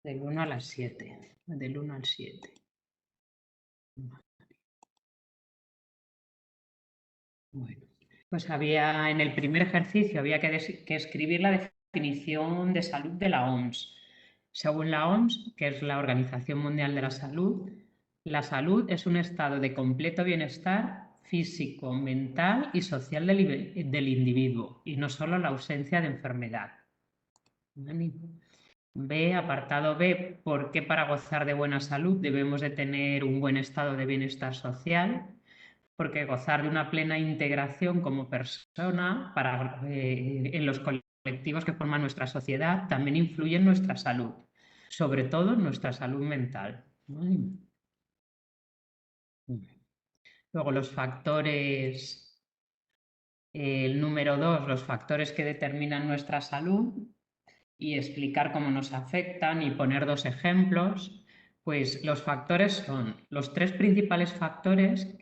Del 1 a las 7. Del 1 al 7. Bueno, pues en el primer ejercicio había que escribir la definición de salud de la OMS. Según la OMS, que es la Organización Mundial de la salud es un estado de completo bienestar físico, mental y social del individuo, y no solo la ausencia de enfermedad. B, apartado B, ¿por qué para gozar de buena salud debemos de tener un buen estado de bienestar social? Porque gozar de una plena integración como persona en los colectivos que forman nuestra sociedad también influye en nuestra salud, sobre todo en nuestra salud mental. Luego los factores, el número 2, los factores que determinan nuestra salud, y explicar cómo nos afectan y poner 2 ejemplos. Pues los factores son los 3 principales factores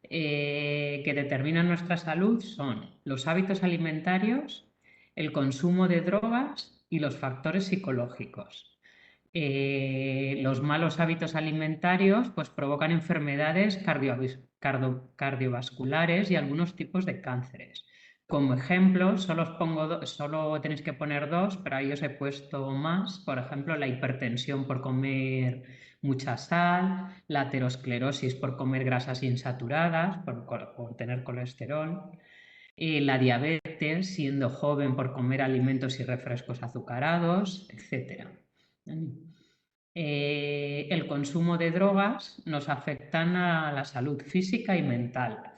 que determinan nuestra salud son los hábitos alimentarios, el consumo de drogas y los factores psicológicos. Los malos hábitos alimentarios pues, provocan enfermedades cardiovasculares y algunos tipos de cánceres. Como ejemplo, solo tenéis que poner 2, pero ahí os he puesto más. Por ejemplo, la hipertensión por comer mucha sal, la aterosclerosis por comer grasas insaturadas, por tener colesterol, la diabetes siendo joven por comer alimentos y refrescos azucarados, etc. El consumo de drogas nos afectan a la salud física y mental.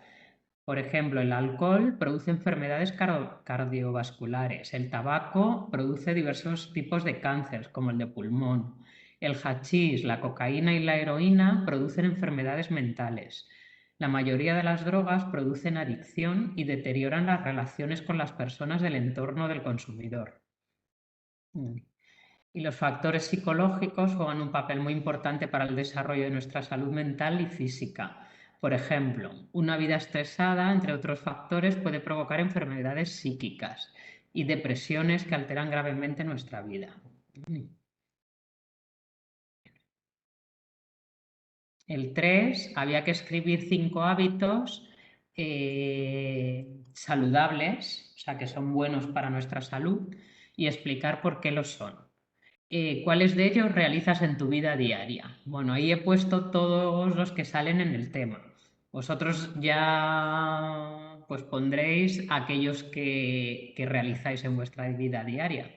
Por ejemplo, el alcohol produce enfermedades cardiovasculares, el tabaco produce diversos tipos de cáncer, como el de pulmón, el hachís, la cocaína y la heroína producen enfermedades mentales. La mayoría de las drogas producen adicción y deterioran las relaciones con las personas del entorno del consumidor. Y los factores psicológicos juegan un papel muy importante para el desarrollo de nuestra salud mental y física. Por ejemplo, una vida estresada, entre otros factores, puede provocar enfermedades psíquicas y depresiones que alteran gravemente nuestra vida. El 3, había que escribir 5 hábitos saludables, o sea, que son buenos para nuestra salud, y explicar por qué lo son. ¿Cuáles de ellos realizas en tu vida diaria? Bueno, ahí he puesto todos los que salen en el tema. Vosotros ya pues pondréis aquellos que realizáis en vuestra vida diaria.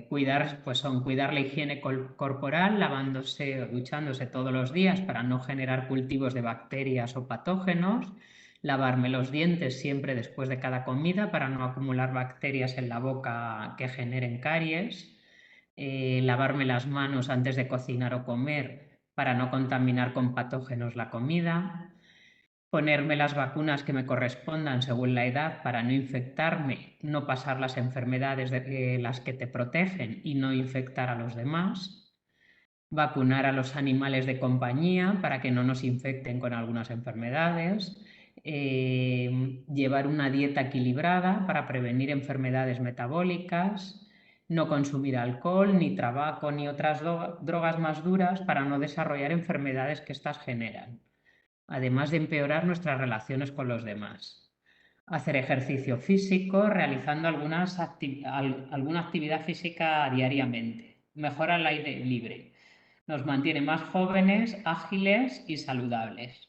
Cuidar la higiene corporal, lavándose o duchándose todos los días para no generar cultivos de bacterias o patógenos, lavarme los dientes siempre después de cada comida para no acumular bacterias en la boca que generen caries, lavarme las manos antes de cocinar o comer para no contaminar con patógenos la comida, ponerme las vacunas que me correspondan según la edad para no infectarme, no pasar las enfermedades de las que te protegen y no infectar a los demás, vacunar a los animales de compañía para que no nos infecten con algunas enfermedades, llevar una dieta equilibrada para prevenir enfermedades metabólicas, no consumir alcohol, ni tabaco, ni otras drogas más duras para no desarrollar enfermedades que éstas generan, además de empeorar nuestras relaciones con los demás. Hacer ejercicio físico, realizando alguna actividad física diariamente. Mejora el aire libre. Nos mantiene más jóvenes, ágiles y saludables.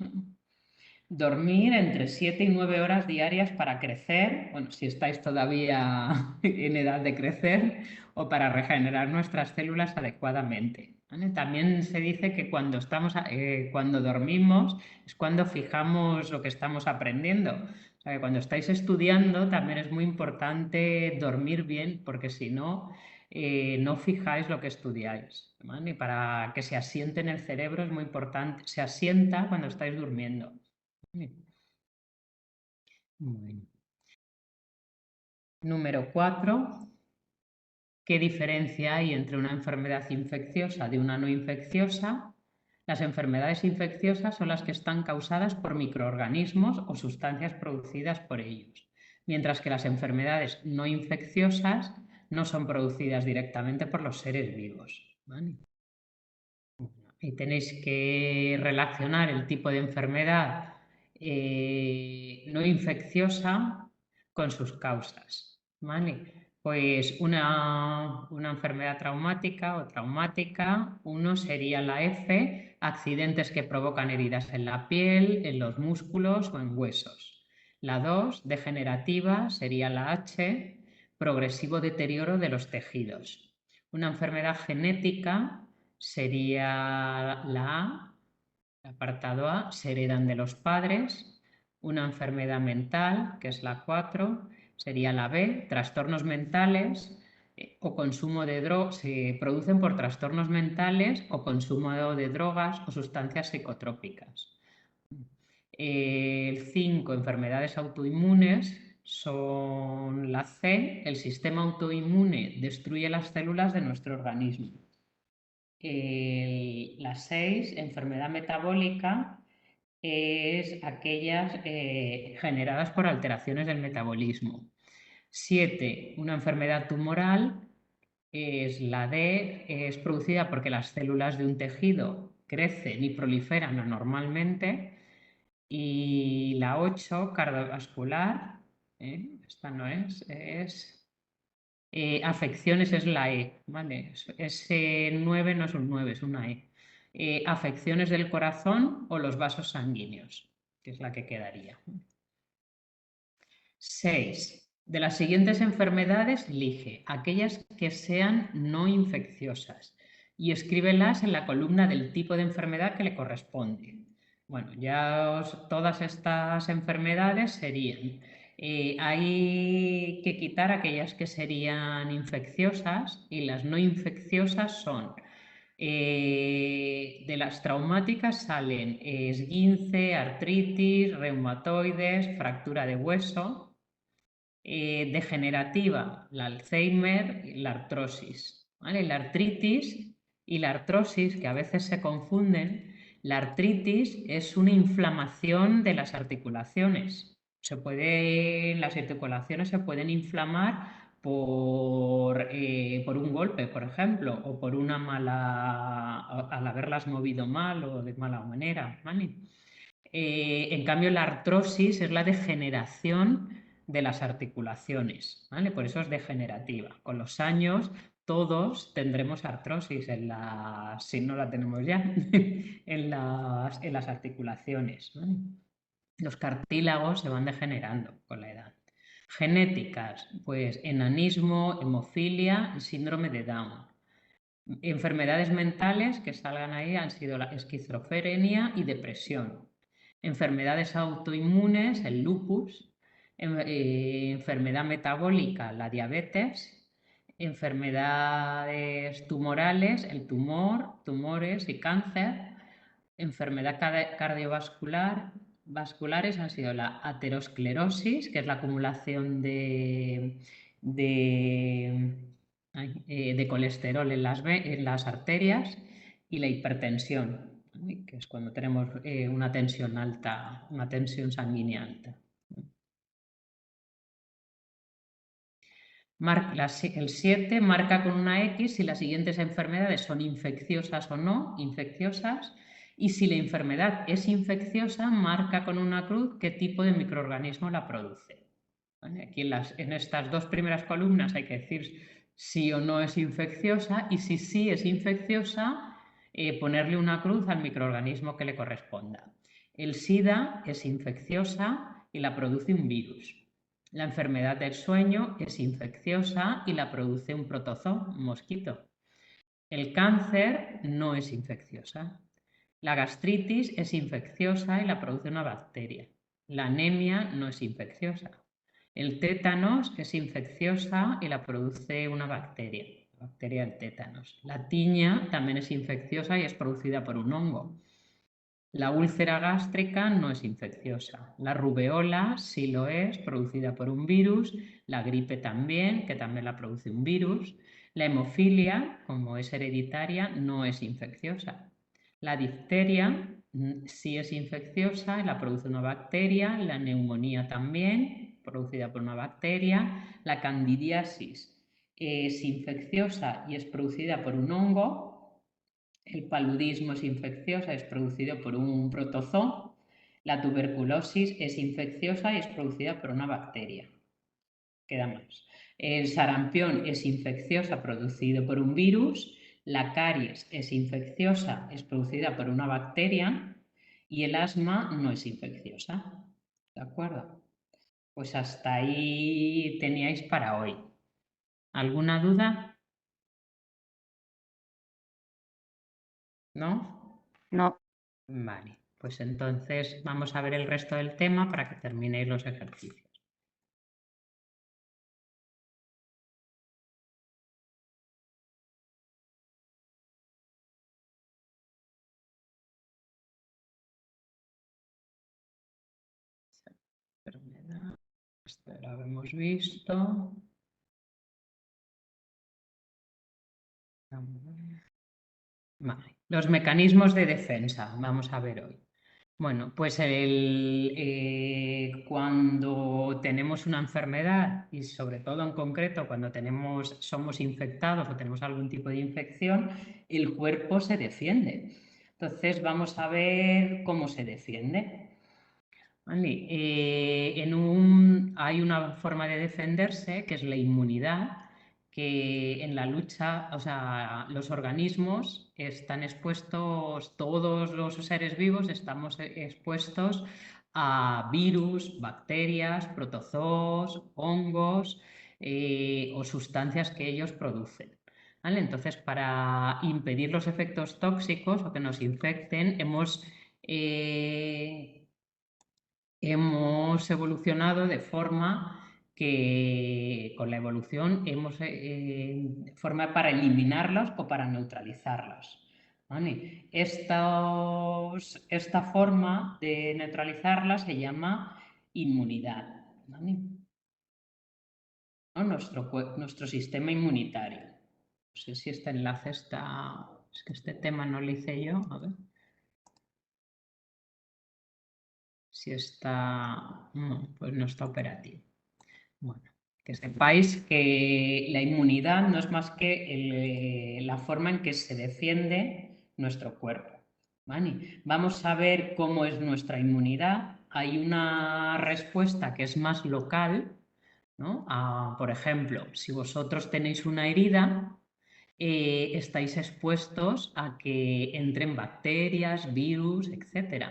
Dormir entre 7 y 9 horas diarias para crecer, bueno, si estáis todavía en edad de crecer, o para regenerar nuestras células adecuadamente. ¿Vale? También se dice que cuando dormimos es cuando fijamos lo que estamos aprendiendo. O sea, que cuando estáis estudiando también es muy importante dormir bien, porque si no, no fijáis lo que estudiáis. ¿Vale? Y para que se asiente en el cerebro es muy importante, se asienta cuando estáis durmiendo. Bueno. Número 4. ¿Qué diferencia hay entre una enfermedad infecciosa de una no infecciosa? Las enfermedades infecciosas son las que están causadas por microorganismos o sustancias producidas por ellos, mientras que las enfermedades no infecciosas no son producidas directamente por los seres vivos, ¿vale? Y tenéis que relacionar el tipo de enfermedad no infecciosa con sus causas, ¿vale? Pues una enfermedad traumática o traumática, uno sería la F, accidentes que provocan heridas en la piel, en los músculos o en huesos. La 2, degenerativa, sería la H, progresivo deterioro de los tejidos. Una enfermedad genética sería la A, el apartado A, se heredan de los padres. Una enfermedad mental, que es la 4, sería la B, trastornos mentales o consumo de drogas, se producen por trastornos mentales o consumo de drogas o sustancias psicotrópicas. El 5, enfermedades autoinmunes, son la C, el sistema autoinmune destruye las células de nuestro organismo. La 6, enfermedad metabólica, es aquellas generadas por alteraciones del metabolismo. 7, una enfermedad tumoral, es la D, es producida porque las células de un tejido crecen y proliferan anormalmente. Y la 8, cardiovascular, esta no es afecciones, es la E, ¿vale? Ese 9 no es un 9, es una E. Afecciones del corazón o los vasos sanguíneos, que es la que quedaría. 6. De las siguientes enfermedades, elige aquellas que sean no infecciosas y escríbelas en la columna del tipo de enfermedad que le corresponde. Bueno, todas estas enfermedades serían, hay que quitar aquellas que serían infecciosas y las no infecciosas son, de las traumáticas salen esguince, artritis, reumatoides, fractura de hueso. Degenerativa, la Alzheimer y la artrosis, ¿vale? La artritis y la artrosis, que a veces se confunden, la artritis es una inflamación de las articulaciones. Las articulaciones se pueden inflamar por un golpe, por ejemplo, o por una al haberlas movido mal o de mala manera, ¿vale? En cambio, la artrosis es la degeneración de las articulaciones, ¿vale? Por eso es degenerativa. Con los años todos tendremos artrosis si no la tenemos ya, en las articulaciones, ¿vale? Los cartílagos se van degenerando con la edad. Genéticas, pues enanismo, hemofilia y síndrome de Down. Enfermedades mentales que salgan ahí han sido la esquizofrenia y depresión. Enfermedades autoinmunes, el lupus. Enfermedad metabólica, la diabetes. Enfermedades tumorales, el tumores y cáncer. Enfermedad vasculares han sido la aterosclerosis, que es la acumulación de colesterol en las arterias, y la hipertensión, que es cuando tenemos una tensión alta, una tensión sanguínea alta. El 7 marca con una X si las siguientes enfermedades son infecciosas o no infecciosas, y si la enfermedad es infecciosa, marca con una cruz qué tipo de microorganismo la produce. ¿Vale? Aquí en estas dos primeras columnas hay que decir sí o no es infecciosa, y si sí es infecciosa, ponerle una cruz al microorganismo que le corresponda. El SIDA es infecciosa y la produce un virus. La enfermedad del sueño es infecciosa y la produce un protozoo, un mosquito. El cáncer no es infecciosa. La gastritis es infecciosa y la produce una bacteria. La anemia no es infecciosa. El tétanos es infecciosa y la produce una bacteria, la bacteria del tétanos. La tiña también es infecciosa y es producida por un hongo. La úlcera gástrica no es infecciosa. La rubeola sí lo es, producida por un virus. La gripe también, que también la produce un virus. La hemofilia, como es hereditaria, no es infecciosa. La difteria sí es infecciosa y la produce una bacteria. La neumonía también, producida por una bacteria. La candidiasis es infecciosa y es producida por un hongo. El paludismo es infecciosa y es producido por un protozoo. La tuberculosis es infecciosa y es producida por una bacteria. Queda más. El sarampión es infecciosa, producido por un virus. La caries es infecciosa, es producida por una bacteria. Y el asma no es infecciosa. ¿De acuerdo? Pues hasta ahí teníais para hoy. ¿Alguna duda? ¿No? No. Vale, pues entonces vamos a ver el resto del tema para que terminéis los ejercicios. Enfermedad, esto lo hemos visto. Vale. Los mecanismos de defensa, vamos a ver hoy. Bueno, pues cuando tenemos una enfermedad y sobre todo en concreto cuando somos infectados o tenemos algún tipo de infección, el cuerpo se defiende. Entonces vamos a ver cómo se defiende. Vale, hay una forma de defenderse que es la inmunidad, que en la lucha, o sea, los organismos están expuestos, todos los seres vivos estamos expuestos a virus, bacterias, protozoos, hongos o sustancias que ellos producen. ¿Vale? Entonces, para impedir los efectos tóxicos o que nos infecten, hemos evolucionado de forma que con la evolución hemos forma para eliminarlas o para neutralizarlas. ¿Vale? Esta forma de neutralizarlas se llama inmunidad. ¿Vale? ¿No? Nuestro sistema inmunitario. No sé si este enlace está... Es que este tema no lo hice yo. A ver. Si está... No, pues no está operativo. Bueno, que sepáis que la inmunidad no es más que la forma en que se defiende nuestro cuerpo. ¿Vale? Vamos a ver cómo es nuestra inmunidad. Hay una respuesta que es más local, ¿no? Por ejemplo, si vosotros tenéis una herida, estáis expuestos a que entren bacterias, virus, etc.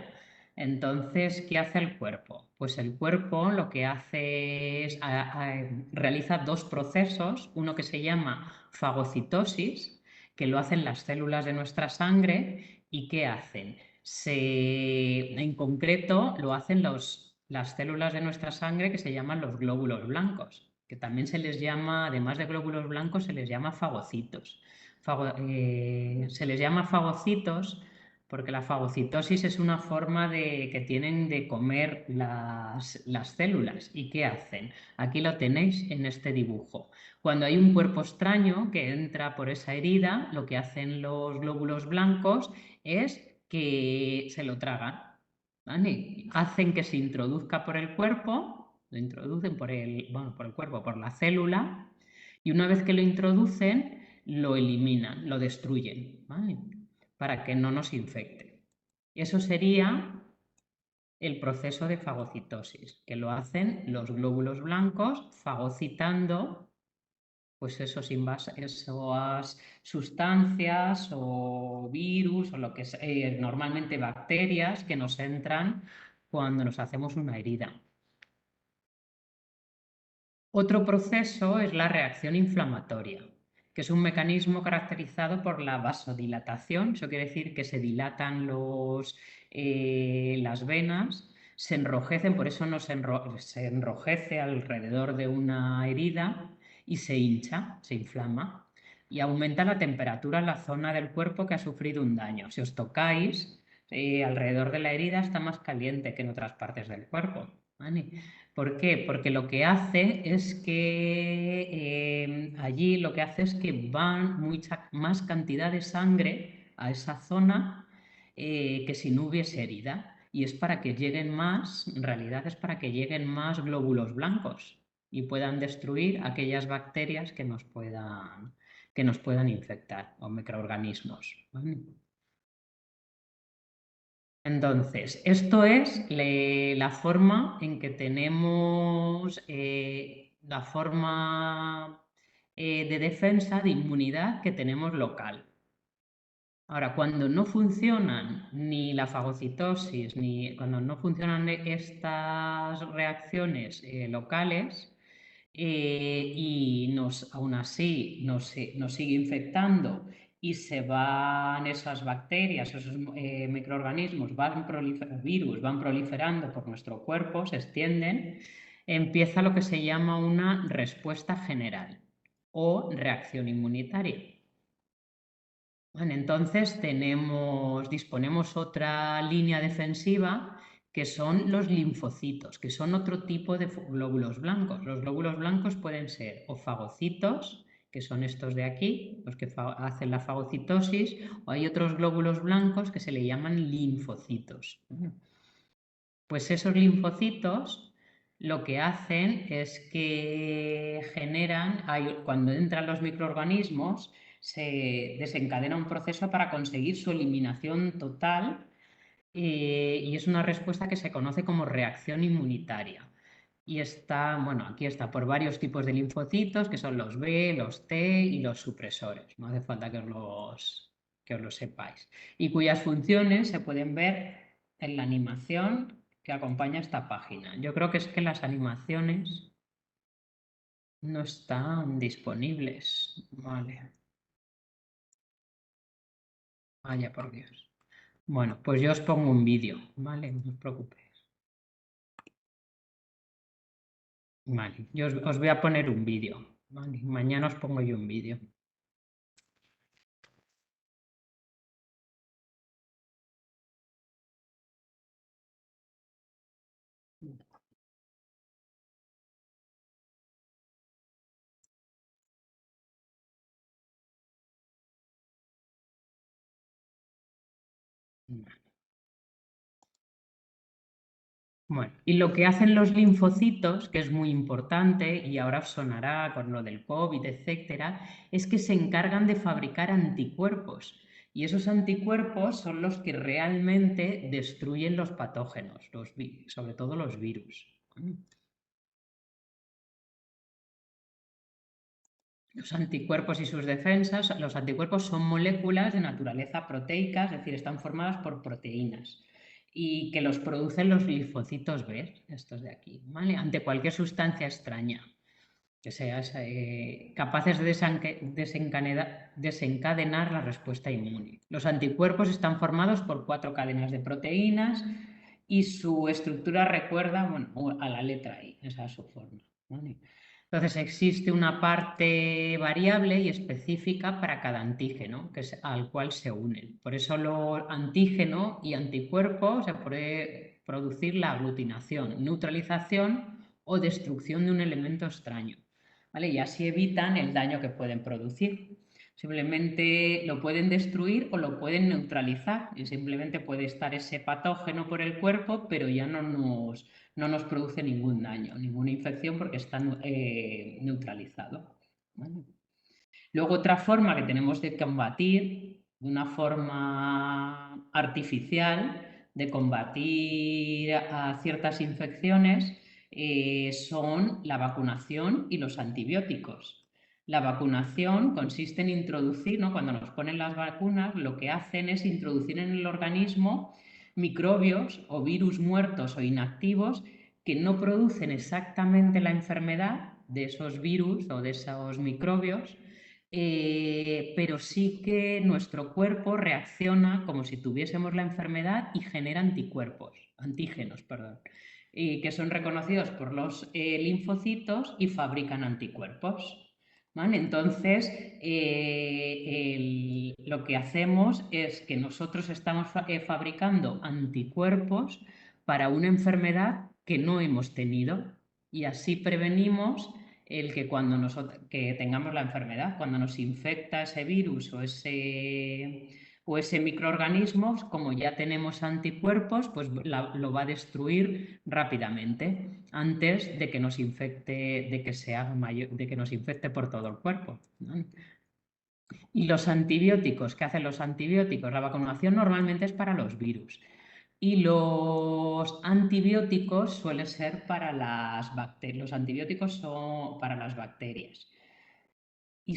Entonces, ¿qué hace el cuerpo? Pues el cuerpo lo que hace es realiza dos procesos, uno que se llama fagocitosis, que lo hacen las células de nuestra sangre, ¿y qué hacen? En concreto, lo hacen las células de nuestra sangre que se llaman los glóbulos blancos, que también se les llama, además de glóbulos blancos, se les llama fagocitos. Se les llama fagocitos porque la fagocitosis es una forma que tienen de comer las células. ¿Y qué hacen? Aquí lo tenéis en este dibujo. Cuando hay un cuerpo extraño que entra por esa herida, lo que hacen los glóbulos blancos es que se lo tragan. ¿Vale? Hacen que se introduzca por el cuerpo, lo introducen por el cuerpo, por la célula, y una vez que lo introducen, lo eliminan, lo destruyen, ¿vale? Para que no nos infecte. Eso sería el proceso de fagocitosis, que lo hacen los glóbulos blancos fagocitando pues esas sustancias o virus o lo que es, normalmente bacterias que nos entran cuando nos hacemos una herida. Otro proceso es la reacción inflamatoria, que es un mecanismo caracterizado por la vasodilatación. Eso quiere decir que se dilatan las venas, se enrojecen, por eso se enrojece alrededor de una herida y se hincha, se inflama. Y aumenta la temperatura en la zona del cuerpo que ha sufrido un daño. Si os tocáis, alrededor de la herida está más caliente que en otras partes del cuerpo. ¿Vale? ¿Por qué? Porque lo que hace es que allí lo que hace es que van mucha más cantidad de sangre a esa zona que si no hubiese herida. Y es para que lleguen más, en realidad es para que lleguen más glóbulos blancos. y puedan destruir aquellas bacterias que nos puedan infectar o microorganismos. ¿Vale? Entonces, esto es la forma en que tenemos la forma de defensa, de inmunidad que tenemos local. Ahora, cuando no funcionan ni la fagocitosis, ni cuando no funcionan estas reacciones locales, y aún así nos sigue infectando y se van esas bacterias, esos microorganismos, virus van proliferando por nuestro cuerpo, se extienden, empieza lo que se llama una respuesta general o reacción inmunitaria. Bueno, entonces disponemos otra línea defensiva que son los linfocitos, que son otro tipo de glóbulos blancos. Los glóbulos blancos pueden ser o fagocitos, que son estos de aquí, los que hacen la fagocitosis, o hay otros glóbulos blancos que se le llaman linfocitos. Pues esos linfocitos lo que hacen es que cuando entran los microorganismos, se desencadena un proceso para conseguir su eliminación total y es una respuesta que se conoce como reacción inmunitaria. Y aquí está por varios tipos de linfocitos, que son los B, los T y los supresores. No hace falta que os lo sepáis. Y cuyas funciones se pueden ver en la animación que acompaña esta página. Yo creo que es que las animaciones no están disponibles. Vale. Vaya por Dios. Bueno, pues yo os pongo un vídeo, ¿vale? No os preocupéis. Vale, yo os voy a poner un vídeo, ¿vale? Mañana os pongo yo un vídeo. Bueno, y lo que hacen los linfocitos, que es muy importante, y ahora os sonará con lo del COVID, etcétera, es que se encargan de fabricar anticuerpos. Y esos anticuerpos son los que realmente destruyen los patógenos, sobre todo los virus. Los anticuerpos y sus defensas, los anticuerpos son moléculas de naturaleza proteica, es decir, están formadas por proteínas y que los producen los linfocitos B, estos de aquí, ¿vale? Ante cualquier sustancia extraña, que sean capaces de desencadenar la respuesta inmune. Los anticuerpos están formados por 4 cadenas de proteínas y su estructura recuerda a la letra I, esa es su forma, ¿vale? Entonces existe una parte variable y específica para cada antígeno al cual se unen. Por eso lo antígeno y anticuerpo se puede producir la aglutinación, neutralización o destrucción de un elemento extraño, ¿vale? Y así evitan el daño que pueden producir. Simplemente lo pueden destruir o lo pueden neutralizar y simplemente puede estar ese patógeno por el cuerpo, pero ya no nos produce ningún daño, ninguna infección porque está neutralizado. ¿Vale? Luego otra forma que tenemos de combatir, de una forma artificial, de combatir a ciertas infecciones, son la vacunación y los antibióticos. La vacunación consiste en introducir, ¿no? Cuando nos ponen las vacunas, lo que hacen es introducir en el organismo microbios o virus muertos o inactivos que no producen exactamente la enfermedad de esos virus o de esos microbios, pero sí que nuestro cuerpo reacciona como si tuviésemos la enfermedad y genera antígenos, perdón, que son reconocidos por los linfocitos y fabrican anticuerpos. ¿Vale? Entonces, lo que hacemos es que nosotros estamos fabricando anticuerpos para una enfermedad que no hemos tenido y así prevenimos el que que tengamos la enfermedad, cuando nos infecta ese virus O ese microorganismo, como ya tenemos anticuerpos, pues lo va a destruir rápidamente antes de que nos infecte, de que nos infecte por todo el cuerpo, ¿no? Y los antibióticos, ¿qué hacen los antibióticos? La vacunación normalmente es para los virus. Y los antibióticos suelen ser para las bacterias. Los antibióticos son para las bacterias. Y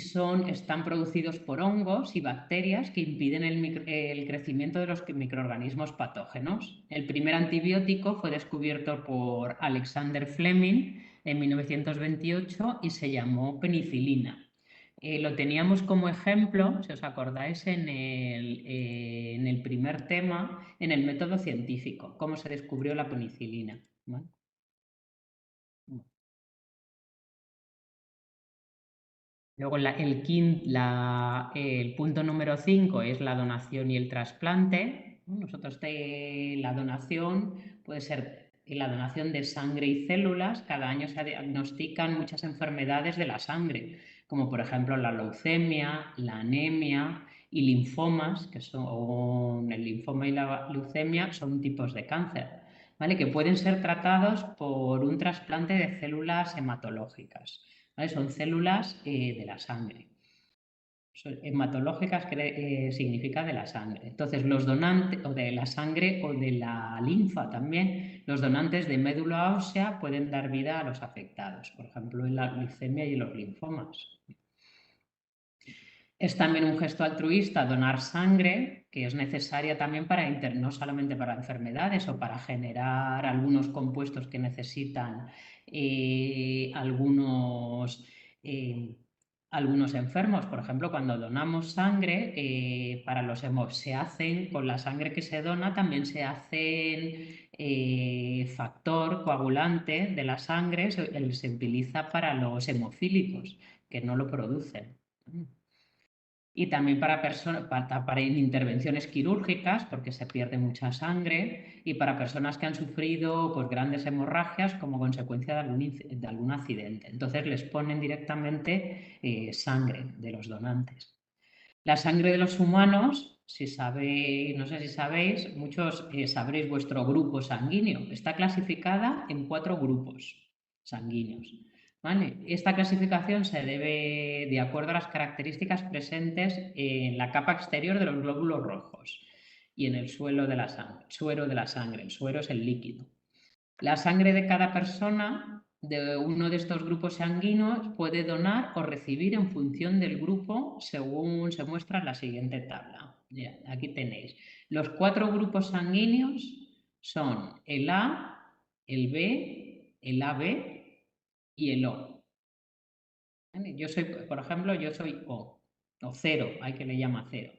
están producidos por hongos y bacterias que impiden el crecimiento de los microorganismos patógenos. El primer antibiótico fue descubierto por Alexander Fleming en 1928 y se llamó penicilina. Lo teníamos como ejemplo, si os acordáis, en el primer tema, en el método científico, cómo se descubrió la penicilina, ¿vale? Luego el punto número 5 es la donación y el trasplante. Nosotros la donación puede ser la donación de sangre y células. Cada año se diagnostican muchas enfermedades de la sangre, como por ejemplo la leucemia, la anemia y linfomas, que son el linfoma y la leucemia, son tipos de cáncer, ¿vale? Que pueden ser tratados por un trasplante de células hematológicas. ¿Vale? Son células de la sangre. Hematológicas significa de la sangre. Entonces, los donantes, o de la sangre o de la linfa también, los donantes de médula ósea pueden dar vida a los afectados, por ejemplo, en la leucemia y en los linfomas. Es también un gesto altruista donar sangre, que es necesaria también no solamente para enfermedades o para generar algunos compuestos que necesitan eh, algunos enfermos. Por ejemplo, cuando donamos sangre, se hacen, con la sangre que se dona, también se hacen factor coagulante de la sangre, se utiliza para los hemofílicos, que no lo producen. Y también para intervenciones quirúrgicas, porque se pierde mucha sangre, y para personas que han sufrido pues, grandes hemorragias como consecuencia de algún accidente. Entonces les ponen directamente sangre de los donantes. La sangre de los humanos, si sabéis, no sé si sabéis, muchos sabréis vuestro grupo sanguíneo. Está clasificada en 4 grupos sanguíneos. ¿Vale? Esta clasificación se debe de acuerdo a las características presentes en la capa exterior de los glóbulos rojos y en el suero de la sangre. El suero es el líquido. La sangre de cada persona de uno de estos grupos sanguíneos puede donar o recibir en función del grupo, según se muestra en la siguiente tabla. Aquí tenéis. Los 4 grupos sanguíneos son el A, el B, el AB y el O. Yo soy, por ejemplo, yo soy o cero, hay que le llama cero.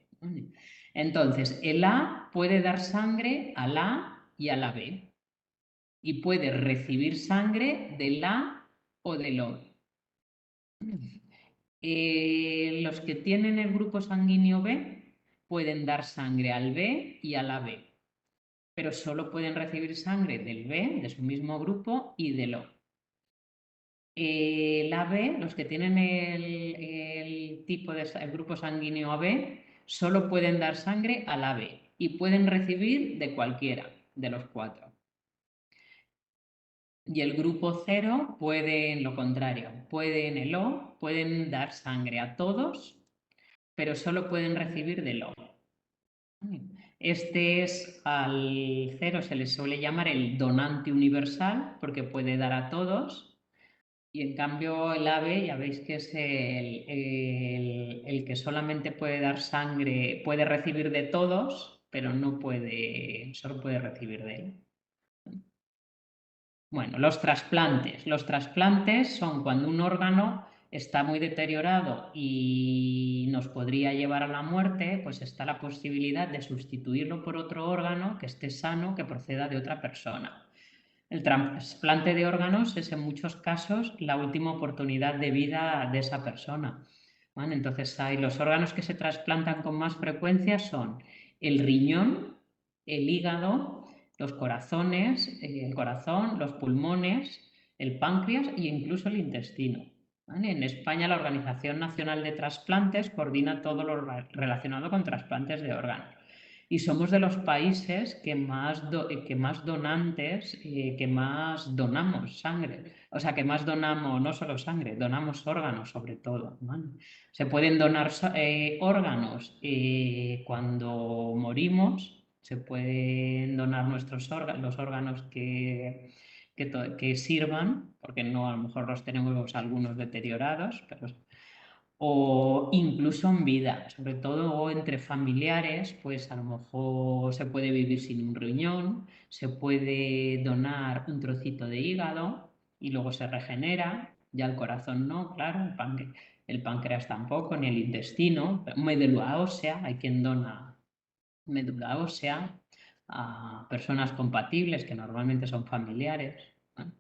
Entonces, el A puede dar sangre al A y a la B y puede recibir sangre del A o del O. Los que tienen el grupo sanguíneo B pueden dar sangre al B y a la B, pero solo pueden recibir sangre del B, de su mismo grupo, y del O. El AB, los que tienen el tipo de el grupo sanguíneo AB, solo pueden dar sangre al AB y pueden recibir de cualquiera de los 4. Y el grupo 0 pueden lo contrario, pueden dar sangre a todos, pero solo pueden recibir del O. Al 0 se le suele llamar el donante universal porque puede dar a todos. Y en cambio el ave ya veis que es el que solamente puede dar sangre, puede recibir de todos, pero solo puede recibir de él. Bueno, los trasplantes. Los trasplantes son cuando un órgano está muy deteriorado y nos podría llevar a la muerte, pues está la posibilidad de sustituirlo por otro órgano que esté sano, que proceda de otra persona. El trasplante de órganos es en muchos casos la última oportunidad de vida de esa persona. ¿Vale? Entonces, los órganos que se trasplantan con más frecuencia son el riñón, el hígado, los corazones, el corazón, los pulmones, el páncreas e incluso el intestino. ¿vale? En España, la Organización Nacional de Trasplantes coordina todo lo relacionado con trasplantes de órganos. Y somos de los países que más donantes, que más donamos sangre. O sea, que más donamos, no solo sangre, donamos órganos sobre todo, ¿vale? Se pueden donar órganos cuando morimos, se pueden donar los órganos que sirvan, porque no, a lo mejor los tenemos algunos deteriorados, o incluso en vida, sobre todo entre familiares, pues a lo mejor se puede vivir sin un riñón, se puede donar un trocito de hígado y luego se regenera, ya el corazón no, claro, el páncreas tampoco, ni el intestino, médula ósea, hay quien dona médula ósea a personas compatibles que normalmente son familiares, ¿no?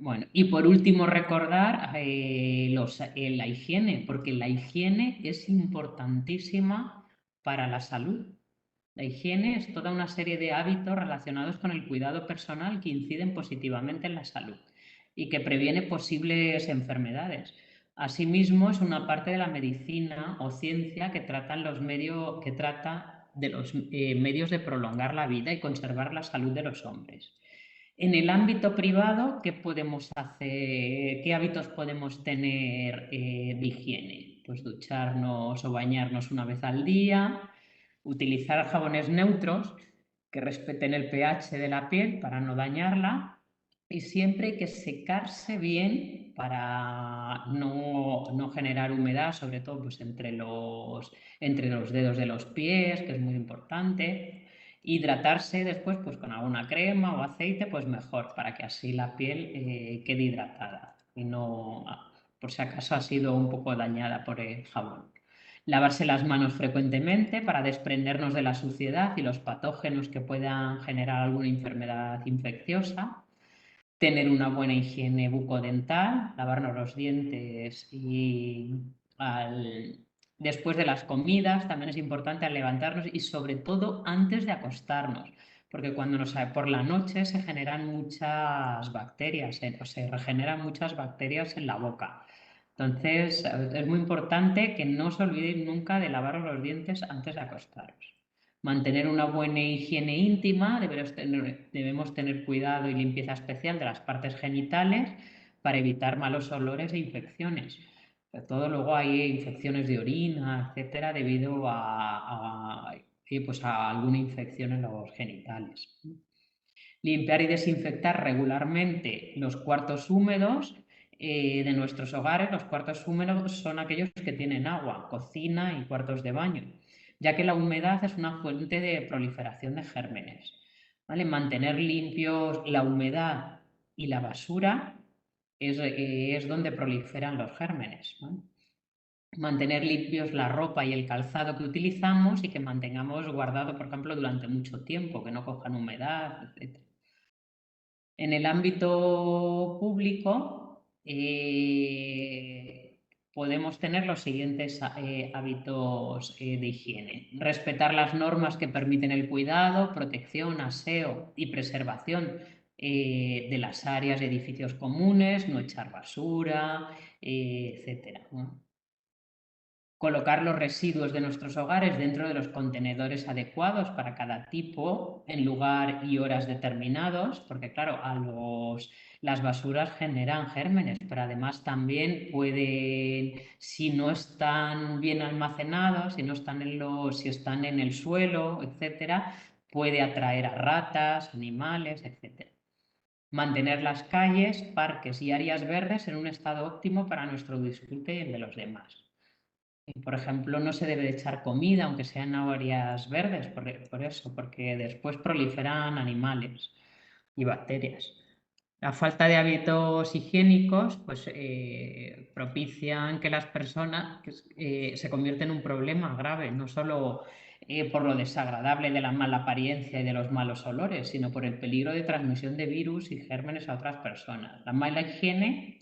Bueno, y por último recordar la higiene, porque la higiene es importantísima para la salud. La higiene es toda una serie de hábitos relacionados con el cuidado personal que inciden positivamente en la salud y que previene posibles enfermedades. Asimismo, es una parte de la medicina o ciencia que trata de los medios de prolongar la vida y conservar la salud de los hombres. En el ámbito privado, ¿qué podemos hacer? ¿Qué hábitos podemos tener de higiene? Pues ducharnos o bañarnos una vez al día, utilizar jabones neutros que respeten el pH de la piel para no dañarla y siempre hay que secarse bien para no generar humedad, sobre todo pues, entre los dedos de los pies, que es muy importante. Hidratarse después pues con alguna crema o aceite, pues mejor, para que así la piel quede hidratada y no, por si acaso ha sido un poco dañada por el jabón. Lavarse las manos frecuentemente para desprendernos de la suciedad y los patógenos que puedan generar alguna enfermedad infecciosa. Tener una buena higiene bucodental, lavarnos los dientes y después de las comidas también es importante al levantarnos y sobre todo antes de acostarnos, porque por la noche se generan muchas bacterias, o se regeneran muchas bacterias en la boca. Entonces es muy importante que no os olvidéis nunca de lavaros los dientes antes de acostaros. Mantener una buena higiene íntima, debemos tener cuidado y limpieza especial de las partes genitales para evitar malos olores e infecciones. Sobre todo luego hay infecciones de orina, etcétera, debido pues a alguna infección en los genitales. Limpiar y desinfectar regularmente los cuartos húmedos de nuestros hogares. Los cuartos húmedos son aquellos que tienen agua, cocina y cuartos de baño, ya que la humedad es una fuente de proliferación de gérmenes. ¿Vale? Mantener limpios la humedad y la basura es donde proliferan los gérmenes, ¿no? Mantener limpios la ropa y el calzado que utilizamos y que mantengamos guardado, por ejemplo, durante mucho tiempo, que no cojan humedad, etc. En el ámbito público podemos tener los siguientes hábitos de higiene. Respetar las normas que permiten el cuidado, protección, aseo y preservación de las áreas de edificios comunes, no echar basura, etc. ¿no? Colocar los residuos de nuestros hogares dentro de los contenedores adecuados para cada tipo, en lugar y horas determinados, porque claro, las basuras generan gérmenes, pero además también pueden, si no están bien almacenados, si están en el suelo, etcétera, puede atraer a ratas, animales, etcétera. Mantener las calles, parques y áreas verdes en un estado óptimo para nuestro disfrute y el de los demás. Por ejemplo, no se debe echar comida, aunque sean áreas verdes, por eso, porque después proliferan animales y bacterias. La falta de hábitos higiénicos pues, propician que las personas se convierten en un problema grave, no solo por lo desagradable de la mala apariencia y de los malos olores, sino por el peligro de transmisión de virus y gérmenes a otras personas. La mala higiene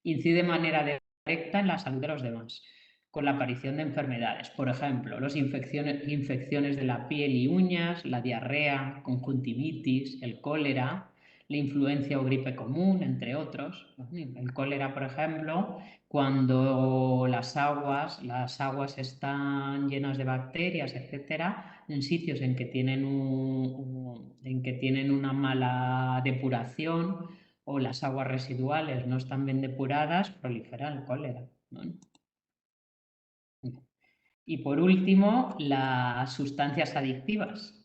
incide de manera directa en la salud de los demás, con la aparición de enfermedades. Por ejemplo, las infecciones de la piel y uñas, la diarrea, conjuntivitis, el cólera, la influencia o gripe común, entre otros. El cólera, por ejemplo, cuando las aguas están llenas de bacterias, etcétera, en sitios en que tienen, en que tienen una mala depuración o las aguas residuales no están bien depuradas, prolifera el cólera, ¿no? Y por último, las sustancias adictivas.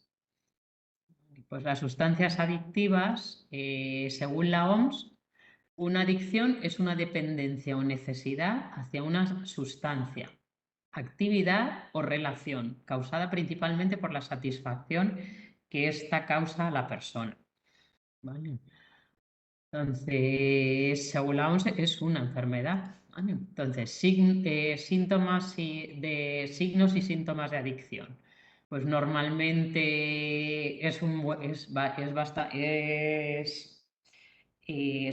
Pues las sustancias adictivas, según la OMS, una adicción es una dependencia o necesidad hacia una sustancia, actividad o relación, causada principalmente por la satisfacción que ésta causa a la persona. ¿Vale? Entonces, según la OMS, es una enfermedad. ¿Vale? Entonces, síntomas de signos y síntomas de adicción. Pues normalmente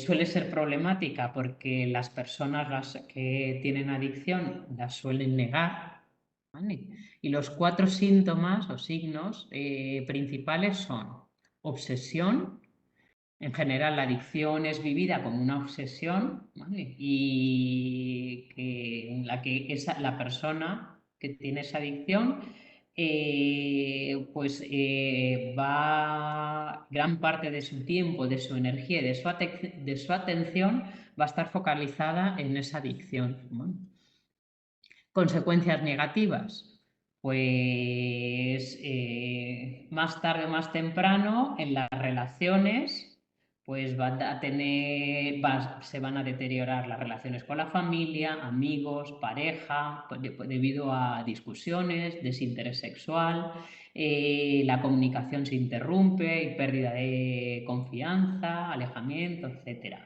suele ser problemática porque las personas que tienen adicción las suelen negar. ¿Vale? Y los 4 síntomas o signos principales son obsesión. En general, la adicción es vivida como una obsesión, ¿vale? Y en la que la persona que tiene esa adicción va gran parte de su tiempo, de su energía y de su atención va a estar focalizada en esa adicción, ¿no? Consecuencias negativas. Pues más tarde o más temprano en las relaciones pues se van a deteriorar las relaciones con la familia, amigos, pareja, debido a discusiones, desinterés sexual, la comunicación se interrumpe y pérdida de confianza, alejamiento, etc.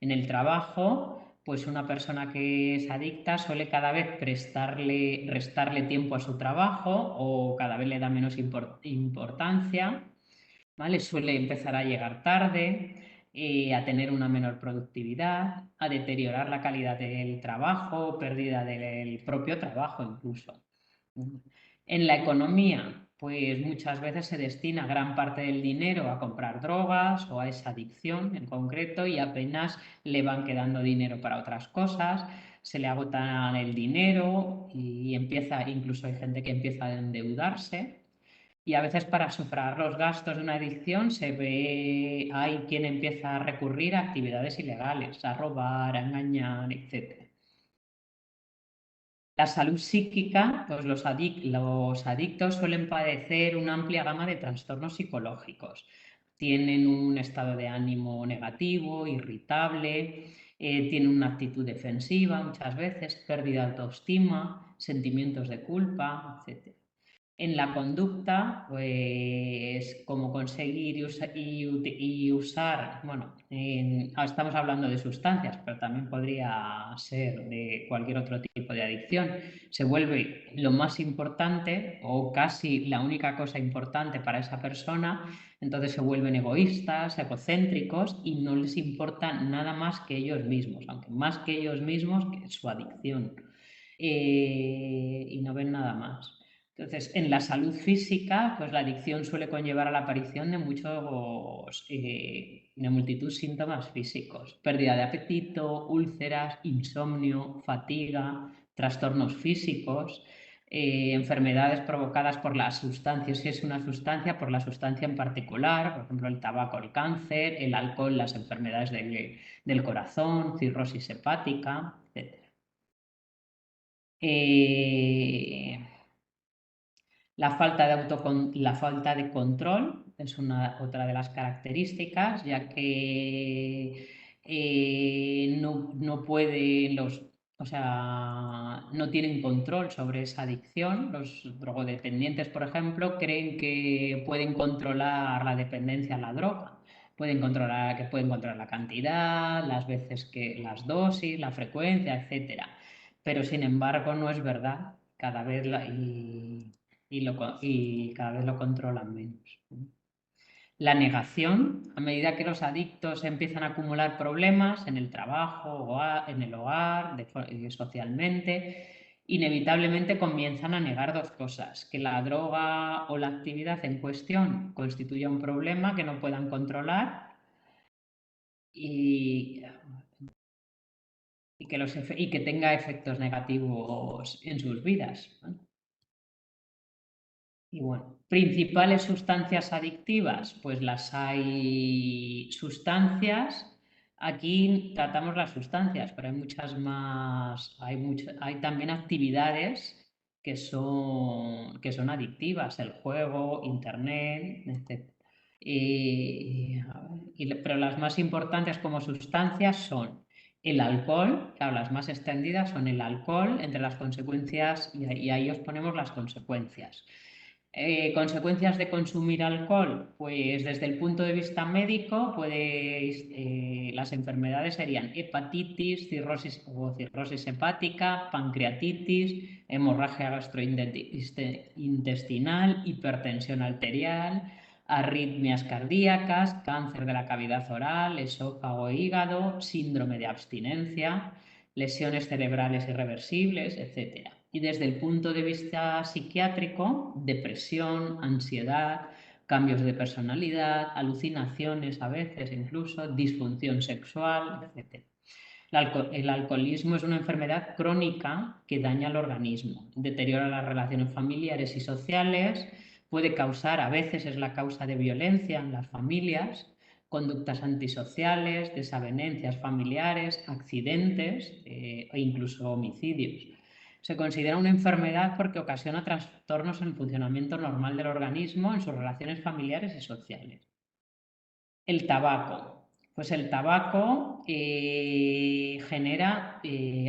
En el trabajo, pues una persona que es adicta suele cada vez restarle tiempo a su trabajo o cada vez le da menos importancia, ¿vale? Suele empezar a llegar tarde, a tener una menor productividad, a deteriorar la calidad del trabajo, pérdida del propio trabajo incluso. En la economía, pues muchas veces se destina gran parte del dinero a comprar drogas o a esa adicción en concreto y apenas le van quedando dinero para otras cosas, se le agota el dinero y incluso hay gente que empieza a endeudarse. Y a veces para sufragar los gastos de una adicción hay quien empieza a recurrir a actividades ilegales, a robar, a engañar, etc. La salud psíquica, pues los adictos suelen padecer una amplia gama de trastornos psicológicos. Tienen un estado de ánimo negativo, irritable, tienen una actitud defensiva muchas veces, pérdida de autoestima, sentimientos de culpa, etc. En la conducta, pues cómo conseguir y usar, bueno, estamos hablando de sustancias, pero también podría ser de cualquier otro tipo de adicción, se vuelve lo más importante o casi la única cosa importante para esa persona, entonces se vuelven egoístas, egocéntricos y no les importa nada más que ellos mismos, aunque más que ellos mismos que su adicción, y no ven nada más. Entonces, en la salud física, pues la adicción suele conllevar a la aparición de de multitud de síntomas físicos, pérdida de apetito, úlceras, insomnio, fatiga, trastornos físicos, enfermedades provocadas por las sustancias, si es una sustancia, por la sustancia en particular, por ejemplo, el tabaco, el cáncer, el alcohol, las enfermedades del corazón, cirrosis hepática, etc. La falta de control es otra de las características, ya que no pueden o sea, no tienen control sobre esa adicción. Los drogodependientes, por ejemplo, creen que pueden controlar la dependencia a la droga. Pueden controlar la cantidad, las dosis, la frecuencia, etcétera. Pero sin embargo no es verdad. Cada vez y cada vez lo controlan menos. La negación, a medida que los adictos empiezan a acumular problemas en el trabajo, en el hogar, socialmente, inevitablemente comienzan a negar dos cosas: que la droga o la actividad en cuestión constituya un problema que no puedan controlar y que tenga efectos negativos en sus vidas, ¿no? Y bueno, principales sustancias adictivas, pues las hay sustancias. Aquí tratamos las sustancias, pero hay muchas más, hay también actividades que son adictivas, el juego, internet, etc. Pero las más importantes como sustancias son el alcohol, claro, las más extendidas son el alcohol, entre las consecuencias, y ahí os ponemos las consecuencias. Consecuencias de consumir alcohol, pues desde el punto de vista médico, las enfermedades serían hepatitis, cirrosis o cirrosis hepática, pancreatitis, hemorragia gastrointestinal, hipertensión arterial, arritmias cardíacas, cáncer de la cavidad oral, esófago e hígado, síndrome de abstinencia, lesiones cerebrales irreversibles, etc. Y desde el punto de vista psiquiátrico, depresión, ansiedad, cambios de personalidad, alucinaciones a veces incluso, disfunción sexual, etc. El alcoholismo es una enfermedad crónica que daña al organismo, deteriora las relaciones familiares y sociales, puede causar, a veces es la causa de violencia en las familias, conductas antisociales, desavenencias familiares, accidentes e incluso homicidios. Se considera una enfermedad porque ocasiona trastornos en el funcionamiento normal del organismo, en sus relaciones familiares y sociales. El tabaco. Pues el tabaco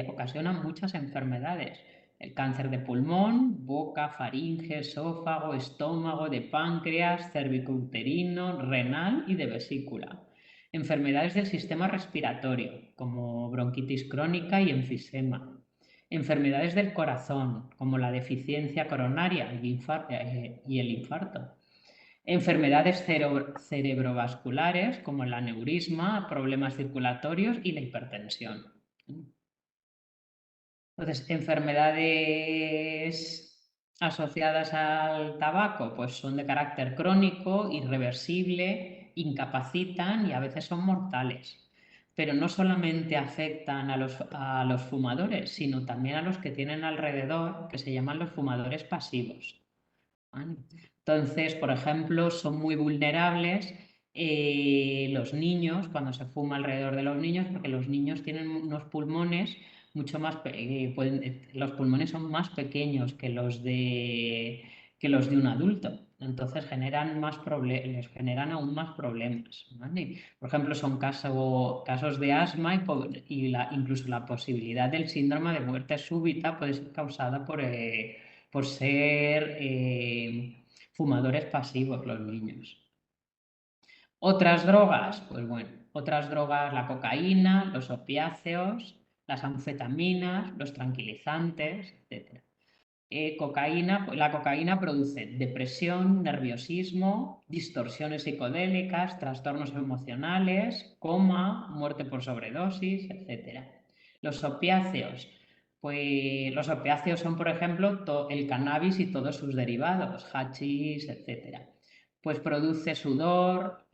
ocasiona muchas enfermedades. El cáncer de pulmón, boca, faringe, esófago, estómago, de páncreas, cervicouterino, renal y de vesícula. Enfermedades del sistema respiratorio, como bronquitis crónica y enfisema. Enfermedades del corazón, como la deficiencia coronaria y el infarto. Enfermedades cerebrovasculares como el aneurisma, problemas circulatorios y la hipertensión. Entonces, enfermedades asociadas al tabaco, pues son de carácter crónico, irreversible, incapacitan y a veces son mortales. Pero no solamente afectan a los fumadores, sino también a los que tienen alrededor, que se llaman los fumadores pasivos. ¿Vale? Entonces, por ejemplo, son muy vulnerables los niños cuando se fuma alrededor de los niños, porque los niños tienen unos pulmones mucho más, los pulmones son más pequeños que los de un adulto. Entonces les generan aún más problemas. ¿Vale? Por ejemplo, son casos de asma incluso la posibilidad del síndrome de muerte súbita puede ser causada por ser fumadores pasivos los niños. Otras drogas, pues bueno, otras drogas, la cocaína, los opiáceos, las anfetaminas, los tranquilizantes, etc. La cocaína produce depresión, nerviosismo, distorsiones psicodélicas, trastornos emocionales, coma, muerte por sobredosis, etc. Los opiáceos, pues los opiáceos son, por ejemplo, el cannabis y todos sus derivados, hachís, etc. Pues produce sudor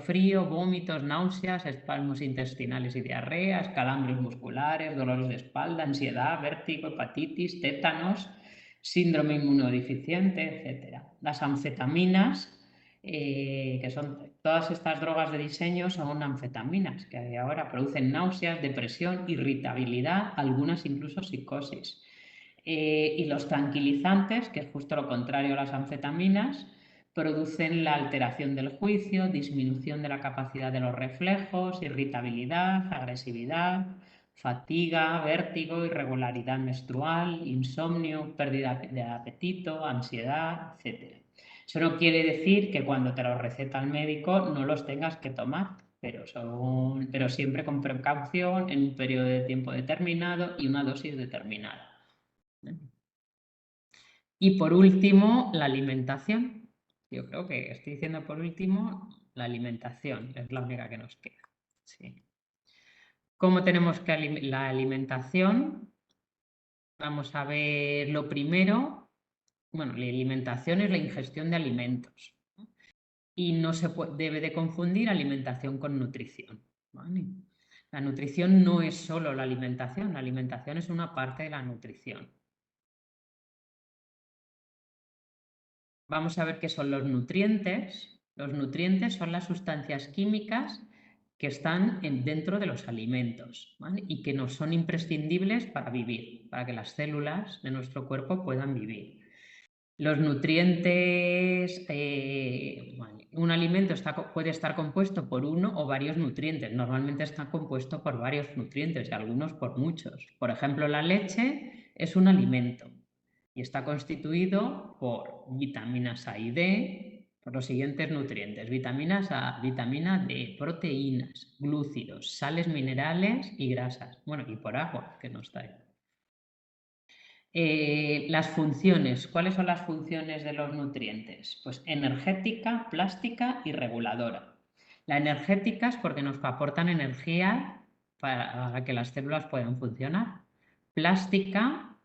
frío, vómitos, náuseas, espasmos intestinales y diarreas, calambres musculares, dolores de espalda, ansiedad, vértigo, hepatitis, tétanos, síndrome inmunodeficiente, etc. Las anfetaminas, que son todas estas drogas de diseño, son anfetaminas, que ahora producen náuseas, depresión, irritabilidad, algunas incluso psicosis. Y los tranquilizantes, que es justo lo contrario a las anfetaminas, producen la alteración del juicio, disminución de la capacidad de los reflejos, irritabilidad, agresividad, fatiga, vértigo, irregularidad menstrual, insomnio, pérdida de apetito, ansiedad, etc. Eso no quiere decir que cuando te los receta el médico no los tengas que tomar, pero siempre con precaución, en un periodo de tiempo determinado y una dosis determinada. Y por último, la alimentación. Yo creo que estoy diciendo por último la alimentación, es la única que nos queda. Sí. ¿Cómo tenemos que la alimentación? Vamos a ver lo primero. Bueno, la alimentación es la ingestión de alimentos. Y no se debe de confundir alimentación con nutrición. ¿vale? La nutrición no es solo la alimentación es una parte de la nutrición. Vamos a ver qué son los nutrientes. Los nutrientes son las sustancias químicas que están dentro de los alimentos, ¿vale? Y que nos son imprescindibles para vivir, para que las células de nuestro cuerpo puedan vivir. Los nutrientes, un alimento puede estar compuesto por uno o varios nutrientes. Normalmente está compuesto por varios nutrientes y algunos por muchos. Por ejemplo, la leche es un alimento y está constituido por vitaminas A y D, por los siguientes nutrientes: vitaminas A, vitamina D, proteínas, glúcidos, sales minerales y grasas. Bueno, y por agua, que no está ahí. Las funciones. ¿Cuáles son las funciones de los nutrientes? Pues energética, plástica y reguladora. La energética es porque nos aportan energía para que las células puedan funcionar. Plástica,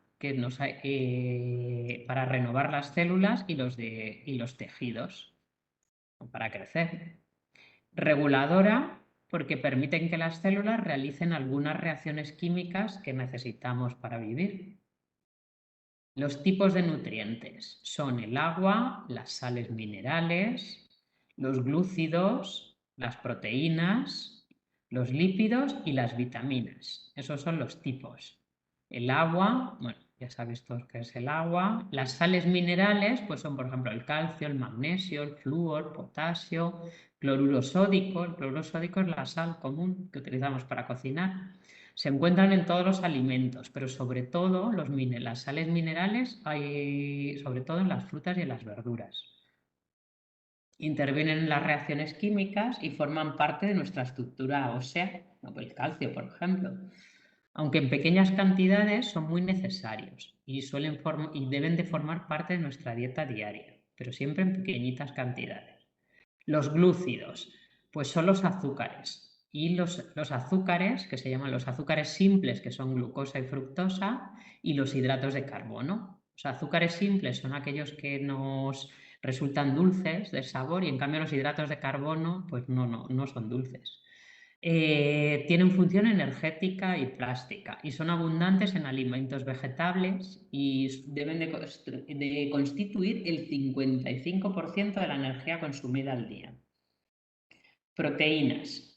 para renovar las células y los tejidos para crecer. Reguladora, porque permiten que las células realicen algunas reacciones químicas que necesitamos para vivir. Los tipos de nutrientes son el agua, las sales minerales, los glúcidos, las proteínas, los lípidos y las vitaminas. Esos son los tipos. El agua, bueno, ya sabéis todos qué es el agua. Las sales minerales, pues son, por ejemplo, el calcio, el magnesio, el flúor, potasio, cloruro sódico. El cloruro sódico es la sal común que utilizamos para cocinar. Se encuentran en todos los alimentos, pero sobre todo las sales minerales hay sobre todo en las frutas y en las verduras. Intervienen en las reacciones químicas y forman parte de nuestra estructura ósea, como el calcio, por ejemplo. Aunque en pequeñas cantidades son muy necesarios y deben de formar parte de nuestra dieta diaria, pero siempre en pequeñitas cantidades. Los glúcidos, pues son los azúcares. Y los azúcares, que se llaman los azúcares simples, que son glucosa y fructosa, y los hidratos de carbono. Los azúcares simples son aquellos que nos resultan dulces de sabor, y en cambio los hidratos de carbono pues no son dulces. Tienen función energética y plástica y son abundantes en alimentos vegetales y deben de constituir el 55% de la energía consumida al día. Proteínas.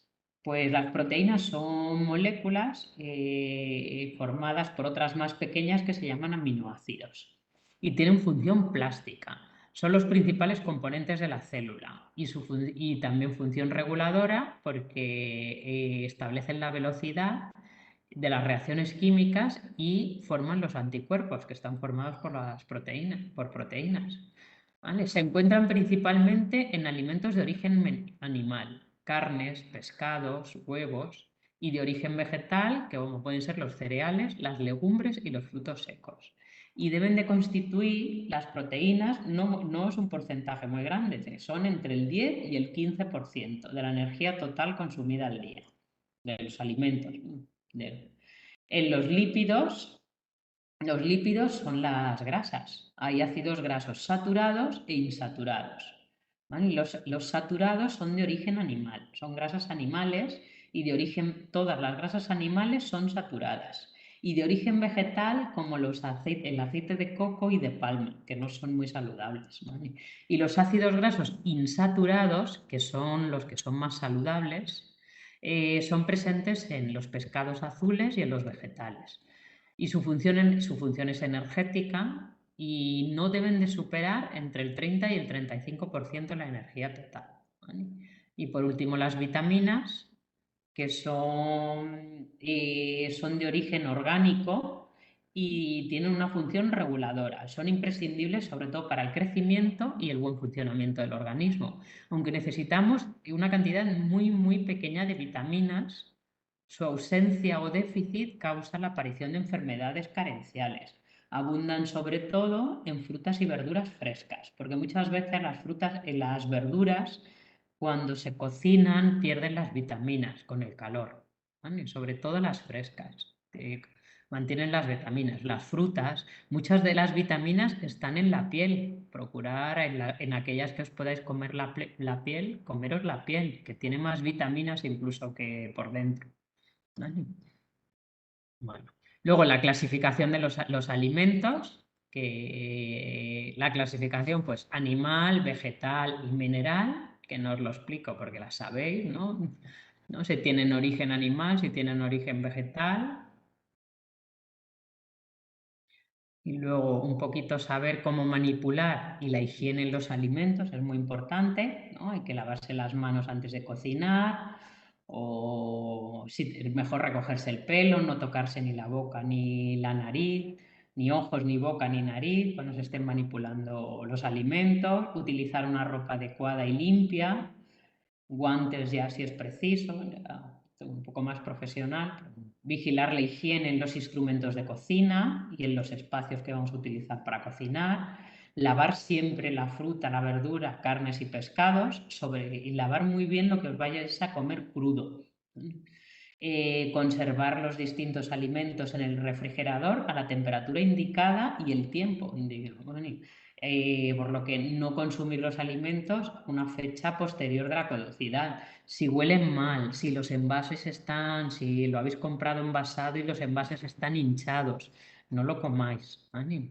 Pues las proteínas son moléculas formadas por otras más pequeñas que se llaman aminoácidos y tienen función plástica. Son los principales componentes de la célula y también función reguladora porque establecen la velocidad de las reacciones químicas y forman los anticuerpos que están formados por proteínas. ¿Vale? Se encuentran principalmente en alimentos de origen animal, carnes, pescados, huevos, y de origen vegetal, que como pueden ser los cereales, las legumbres y los frutos secos. Y deben de constituir las proteínas, no es un porcentaje muy grande, son entre el 10 y el 15% de la energía total consumida al día, de los alimentos. En los lípidos son las grasas. Hay ácidos grasos saturados e insaturados. ¿Vale? Los saturados son de origen animal, son grasas animales y todas las grasas animales son saturadas. Y de origen vegetal, como el aceite de coco y de palma, que no son muy saludables. ¿Vale? Y los ácidos grasos insaturados, que son los que son más saludables, son presentes en los pescados azules y en los vegetales. Y su función es energética y no deben de superar entre el 30 y el 35% de la energía total. ¿Vale? Y por último, las vitaminas, que son de origen orgánico y tienen una función reguladora. Son imprescindibles sobre todo para el crecimiento y el buen funcionamiento del organismo, aunque necesitamos una cantidad muy, muy pequeña de vitaminas. Su ausencia o déficit causa la aparición de enfermedades carenciales. Abundan sobre todo en frutas y verduras frescas, porque muchas veces las verduras, cuando se cocinan, pierden las vitaminas con el calor, ¿vale? Sobre todo las frescas. mantienen las vitaminas. Las frutas, muchas de las vitaminas están en la piel. Procurar en aquellas que os podáis comer la piel, comeros la piel, que tiene más vitaminas incluso que por dentro. ¿Vale? Bueno. Luego la clasificación de los alimentos, que la clasificación pues animal, vegetal y mineral, que no os lo explico porque la sabéis, ¿no? ¿No? Si tienen origen animal, si tienen origen vegetal. Y luego un poquito saber cómo manipular y la higiene en los alimentos es muy importante, ¿no? Hay que lavarse las manos antes de cocinar o es mejor recogerse el pelo, no tocarse ni la boca ni la nariz, ni ojos, ni boca, ni nariz cuando se estén manipulando los alimentos, utilizar una ropa adecuada y limpia, guantes ya si es preciso, un poco más profesional, vigilar la higiene en los instrumentos de cocina y en los espacios que vamos a utilizar para cocinar, lavar siempre la fruta, la verdura, carnes y pescados, y lavar muy bien lo que os vayáis a comer crudo. Conservar los distintos alimentos en el refrigerador a la temperatura indicada y el tiempo indicado. Por lo que no consumir los alimentos a una fecha posterior de la caducidad. Si huelen mal, si los envases si lo habéis comprado envasado y los envases están hinchados, no lo comáis. ¿Vale?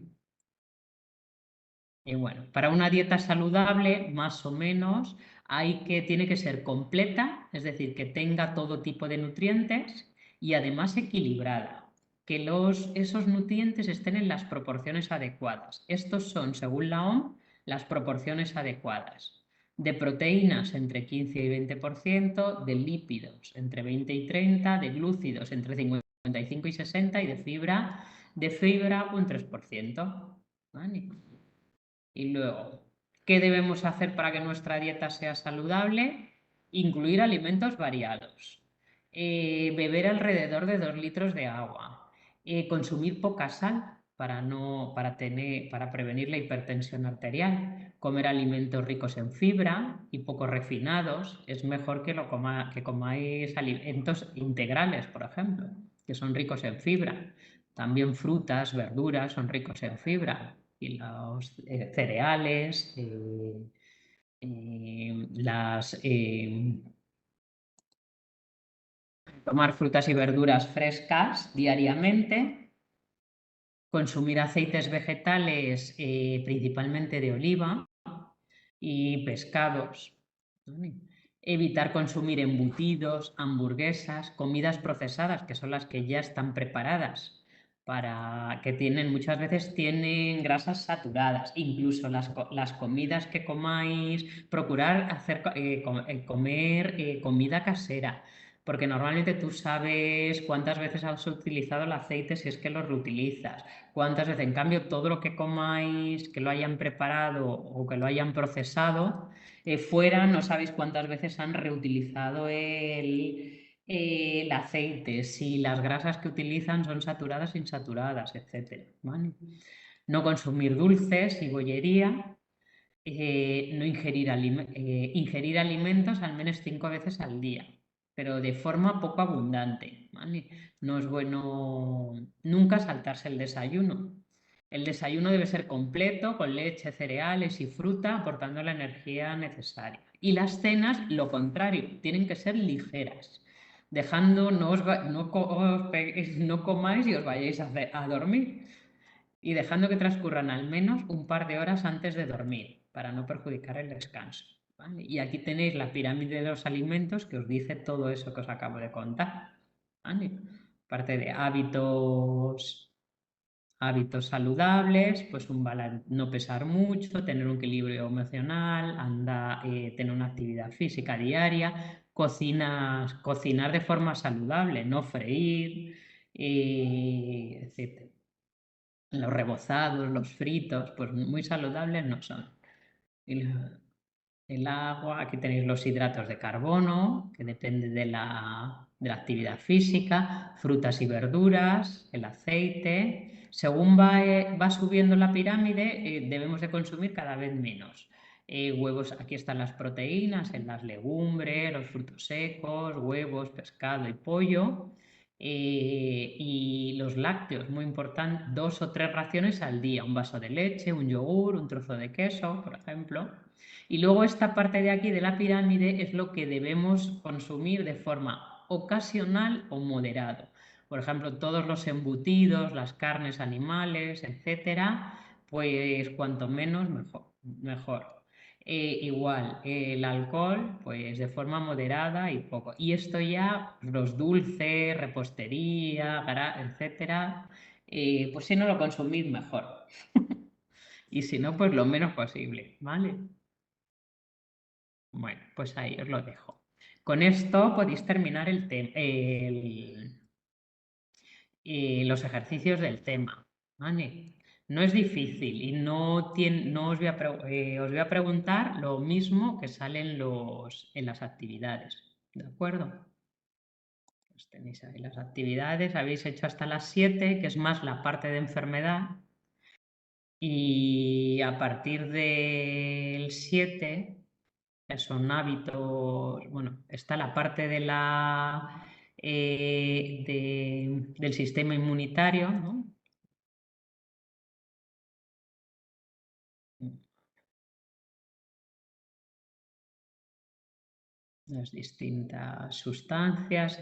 Y bueno, para una dieta saludable, más o menos, tiene que ser completa, es decir, que tenga todo tipo de nutrientes y además equilibrada, que esos nutrientes estén en las proporciones adecuadas. Estos son, según la OMS, las proporciones adecuadas. De proteínas entre 15 y 20%, de lípidos entre 20 y 30, de glúcidos entre 55 y 60 y de fibra un 3%. ¿Vale? Y luego, ¿qué debemos hacer para que nuestra dieta sea saludable? Incluir alimentos variados, beber alrededor de 2 litros de agua, consumir poca sal para prevenir la hipertensión arterial, comer alimentos ricos en fibra y poco refinados. Es mejor que comáis alimentos integrales, por ejemplo, que son ricos en fibra. También frutas, verduras son ricos en fibra y los cereales, tomar frutas y verduras frescas diariamente, consumir aceites vegetales, principalmente de oliva y pescados. ¿Vale? Evitar consumir embutidos, hamburguesas, comidas procesadas, que son las que ya están preparadas muchas veces tienen grasas saturadas, incluso las comidas que comáis, procurar comer comida casera, porque normalmente tú sabes cuántas veces has utilizado el aceite si es que lo reutilizas, cuántas veces, en cambio, todo lo que comáis, que lo hayan preparado o que lo hayan procesado, fuera no sabéis cuántas veces han reutilizado el aceite, si las grasas que utilizan son saturadas, insaturadas, etc. ¿Vale? No consumir dulces y bollería, no ingerir alimentos al menos 5 veces al día, pero de forma poco abundante. ¿Vale? No es bueno nunca saltarse el desayuno. El desayuno debe ser completo, con leche, cereales y fruta, aportando la energía necesaria. Y las cenas, lo contrario, tienen que ser ligeras, dejando, no comáis y os vayáis a dormir, y dejando que transcurran al menos un par de horas antes de dormir, para no perjudicar el descanso. ¿Vale? Y aquí tenéis la pirámide de los alimentos que os dice todo eso que os acabo de contar. ¿Vale? Parte de hábitos saludables, pues no pesar mucho, tener un equilibrio emocional, tener una actividad física diaria, cocinar de forma saludable, no freír, etc. Los rebozados, los fritos, pues muy saludables no son. El agua, aquí tenéis los hidratos de carbono, que depende de la actividad física, frutas y verduras, el aceite. Según va subiendo la pirámide, debemos de consumir cada vez menos. Huevos, aquí están las proteínas, en las legumbres, los frutos secos, huevos, pescado y pollo. Y los lácteos, muy importante, 2 o 3 raciones al día, un vaso de leche, un yogur, un trozo de queso, por ejemplo. Y luego esta parte de aquí de la pirámide es lo que debemos consumir de forma ocasional o moderado. Por ejemplo, todos los embutidos, las carnes animales, etcétera, pues cuanto menos mejor. Igual, el alcohol, pues de forma moderada y poco. Y esto ya, los dulces, repostería, etcétera, pues si no lo consumís, mejor. Y si no, pues lo menos posible, ¿vale? Bueno, pues ahí os lo dejo. Con esto podéis terminar los ejercicios del tema, ¿vale? No es difícil y no os os voy a preguntar lo mismo que sale en las actividades, ¿de acuerdo? Pues tenéis ahí las actividades, habéis hecho hasta las 7, que es más la parte de enfermedad, y a partir del 7, que son hábitos, bueno, está la parte de del sistema inmunitario, ¿no? Las distintas sustancias,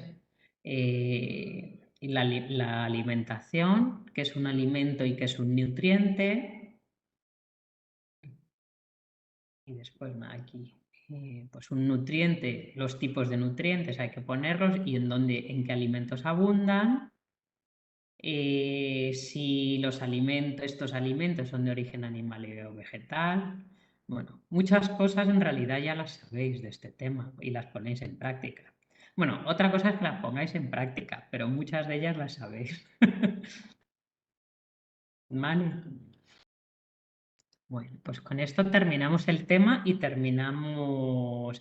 y la alimentación, que es un alimento y que es un nutriente, y después aquí, pues un nutriente, los tipos de nutrientes hay que ponerlos y en qué alimentos abundan. Si estos alimentos son de origen animal o vegetal. Bueno, muchas cosas en realidad ya las sabéis de este tema y las ponéis en práctica. Bueno, otra cosa es que las pongáis en práctica, pero muchas de ellas las sabéis. ¿Vale? Bueno, pues con esto terminamos el tema y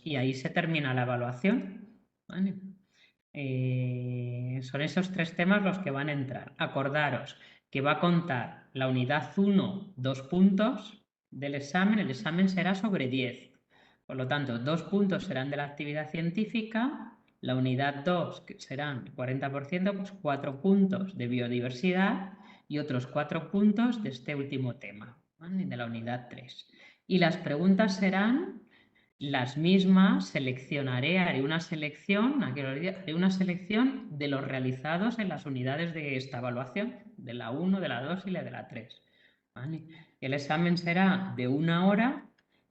y ahí se termina la evaluación. ¿Vale? Son esos 3 temas los que van a entrar. Acordaros que va a contar la unidad 1, 2 puntos del examen. El examen será sobre 10. Por lo tanto, 2 puntos serán de la actividad científica. La unidad 2, que serán 40%, pues 4 puntos de biodiversidad y otros 4 puntos de este último tema, ¿vale? De la unidad 3. Y las preguntas serán las mismas, haré una selección, haré una selección de los realizados en las unidades de esta evaluación, de la 1, de la 2 y la de la 3. ¿Vale? El examen será de 1 hora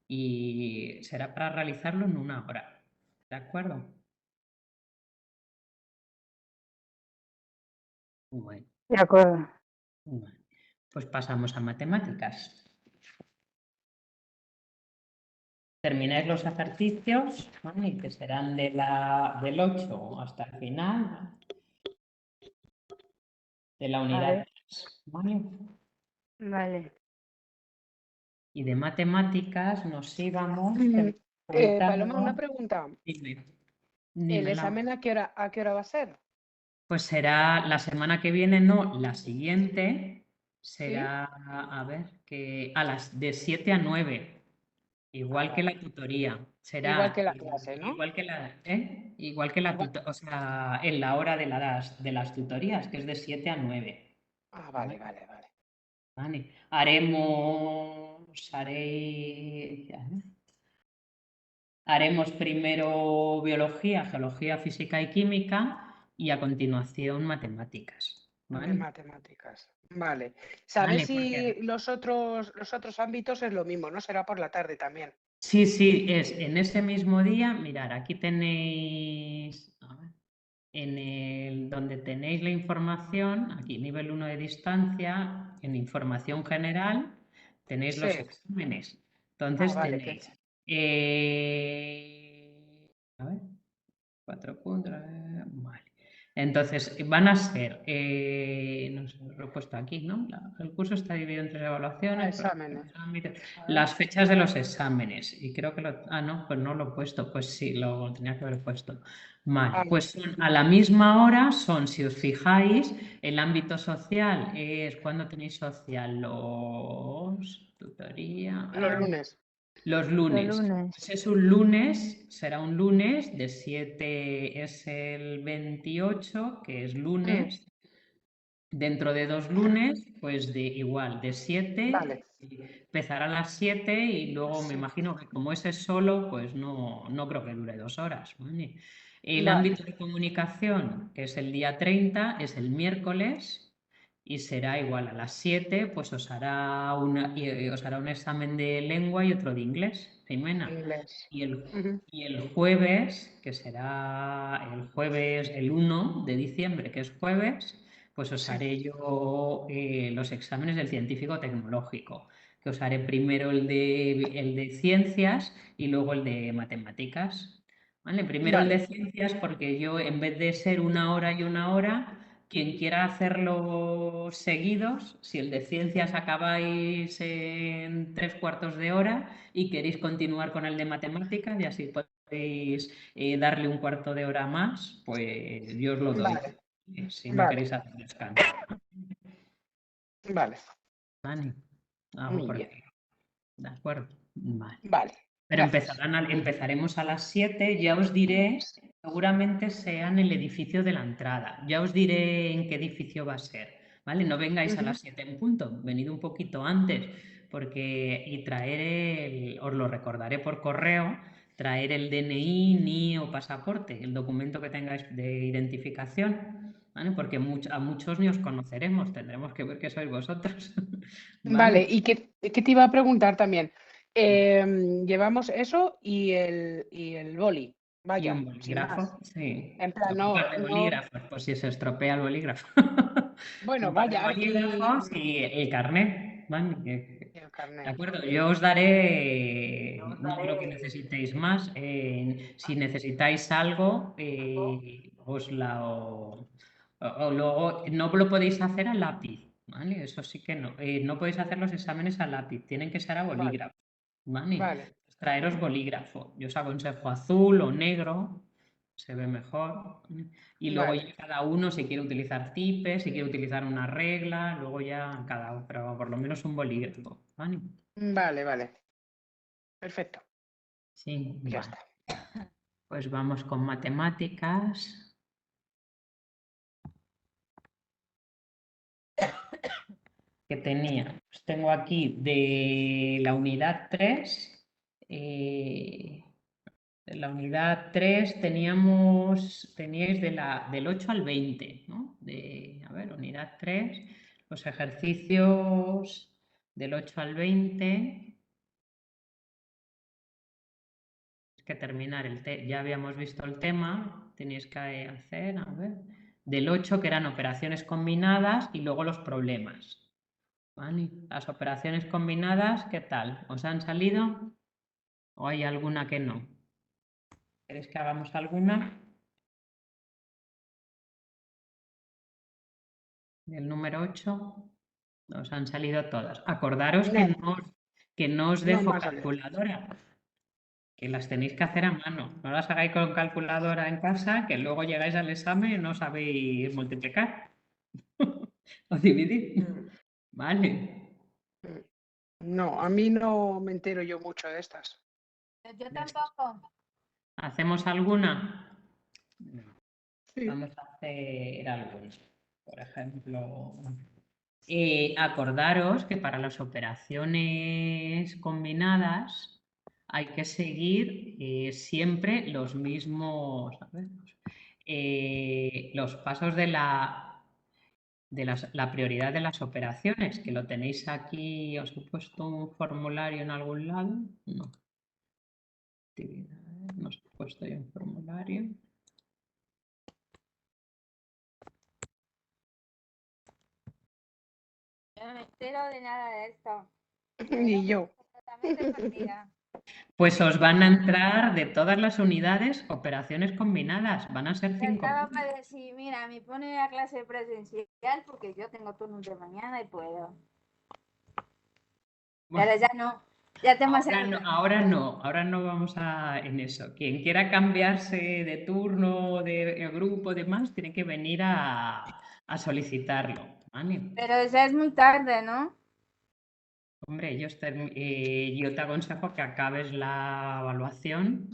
y será para realizarlo en 1 hora. ¿De acuerdo? Bueno. De acuerdo. Bueno, pues pasamos a matemáticas. Termináis los ejercicios, ¿vale? Que serán del 8 hasta el final de la unidad 3, ¿vale? Vale. Y de matemáticas nos íbamos Paloma, una pregunta. Dime, ¿El Laura. examen a qué hora va a ser? Pues será la semana que viene, no, la siguiente será, a ver, de 7 a 9, igual que la tutoría. Será Igual que la clase, ¿no? igual que o sea, en la hora de las tutorías, que es de 7 a 9. Ah, vale, vale, vale. Vale. Haremos primero biología, geología, física y química y a continuación matemáticas. ¿Vale? Matemáticas. Vale. ¿Sabes Vale, si los otros ámbitos es lo mismo, no? Será por la tarde también. Sí, es en ese mismo día. Mirad, aquí tenéis, a ver, donde tenéis la información, aquí nivel 1 de distancia, en información general, tenéis los exámenes. Entonces vale, tenéis, a ver, 4 puntos, vale. Entonces, van a ser, no sé, lo he puesto aquí, ¿no? El curso está dividido en 3 evaluaciones. Exámenes. Las fechas de los exámenes. Y creo que no, pues no lo he puesto. Pues sí, lo tenía que haber puesto. Vale, pues a la misma hora si os fijáis, el ámbito social es cuando tenéis social tutoría. Los lunes. Los lunes. Los lunes. Pues es un lunes, será un lunes, de 7 es el 28, que es lunes. Dentro de 2 lunes, pues de igual, de 7, Vale. empezará a las 7 y luego me imagino que como ese es solo, pues no creo que dure 2 horas, ¿vale? El Vale. ámbito de comunicación, que es el día 30, es el miércoles y será igual a las 7, pues os hará un examen de lengua y otro de inglés, Jimena. Inglés. Y el, Ujú. y el jueves, que será el jueves, el 1 de diciembre, que es jueves, pues os Sí. haré yo los exámenes del científico tecnológico, que os haré primero el de ciencias y luego el de matemáticas. ¿Vale? Primero el Vale. de ciencias porque yo, en vez de ser 1 hora y 1 hora, quien quiera hacerlo seguidos, si el de ciencias acabáis en 3/4 de hora y queréis continuar con el de matemáticas y así podéis darle 1/4 de hora más, pues yo os lo doy. Vale. Si no Vale. queréis hacer descanso. Vale. Vale. Hago Muy por bien. aquí. ¿De acuerdo? Vale. Vale. Pero Gracias. empezaremos a las 7, ya os diré, seguramente sea en el edificio de la entrada. Ya os diré en qué edificio va a ser, ¿vale? No vengáis a las 7 en punto, venid un poquito antes, porque os lo recordaré por correo, traer el DNI, NIE o pasaporte, el documento que tengáis de identificación, ¿vale? Porque a muchos ni os conoceremos, tendremos que ver que sois vosotros. Vale, ¿y qué te iba a preguntar también? Llevamos eso y el boli. Y Vaya, un sin más. bolígrafo, sí. En plan, Un par de no. bolígrafos, por si se estropea el bolígrafo. Bueno, Un par de vaya, y bolígrafos y el carnet, ¿vale? el De carnet. acuerdo, yo os daré, no creo que necesitéis más. Si necesitáis algo, o luego no lo podéis hacer a lápiz, ¿vale? Eso sí que no. No podéis hacer los exámenes a lápiz, tienen que ser a Vale, bolígrafo, ¿vale? vale. Traeros bolígrafo. Yo os aconsejo azul o negro, se ve mejor. Y luego ya Vale, cada uno, si quiere utilizar tipes, si quiere utilizar una regla, luego ya cada uno, pero por lo menos un bolígrafo, ¿vale? vale, vale. Perfecto. Sí, Ya vale. está. Pues vamos con matemáticas. Que tenía, pues tengo aquí de la unidad 3. De la unidad 3 teníais del 8 al 20, ¿no? A ver, unidad 3, los ejercicios del 8 al 20. Que terminar ya habíamos visto el tema, tenéis que hacer, a ver, del 8 que eran operaciones combinadas y luego los problemas. ¿Vale? Las operaciones combinadas, ¿qué tal? ¿Os han salido? ¿O hay alguna que no? ¿Queréis que hagamos alguna? Del número 8, os han salido todas. Acordaros que no os No dejo me ha salido. calculadora, que las tenéis que hacer a mano. No las hagáis con calculadora en casa, que luego llegáis al examen y no sabéis multiplicar o dividir. ¿Vale? No, a mí no me entero yo mucho de estas. Yo tampoco. ¿Hacemos alguna? Sí. Vamos a hacer alguna. Por ejemplo, acordaros que para las operaciones combinadas hay que seguir siempre los mismos, a ver, los pasos de la prioridad de las operaciones, que lo tenéis aquí. ¿Os he puesto un formulario en algún lado? No. Actividades, no os he puesto yo un formulario. Yo no me entero de nada de esto. Ni yo. Completamente perdida. Pues os van a entrar de todas las unidades operaciones combinadas. Van a ser 5. Estaba para decir, mira, me pone a clase presencial porque yo tengo turno de mañana y puedo. Bueno, Pero ya no. Ya te hemos ahora no vamos en eso. Quien quiera cambiarse de turno, de grupo, demás, tiene que venir a solicitarlo. ¿Vale? Pero ya es muy tarde, ¿no? Hombre, yo te aconsejo que acabes la evaluación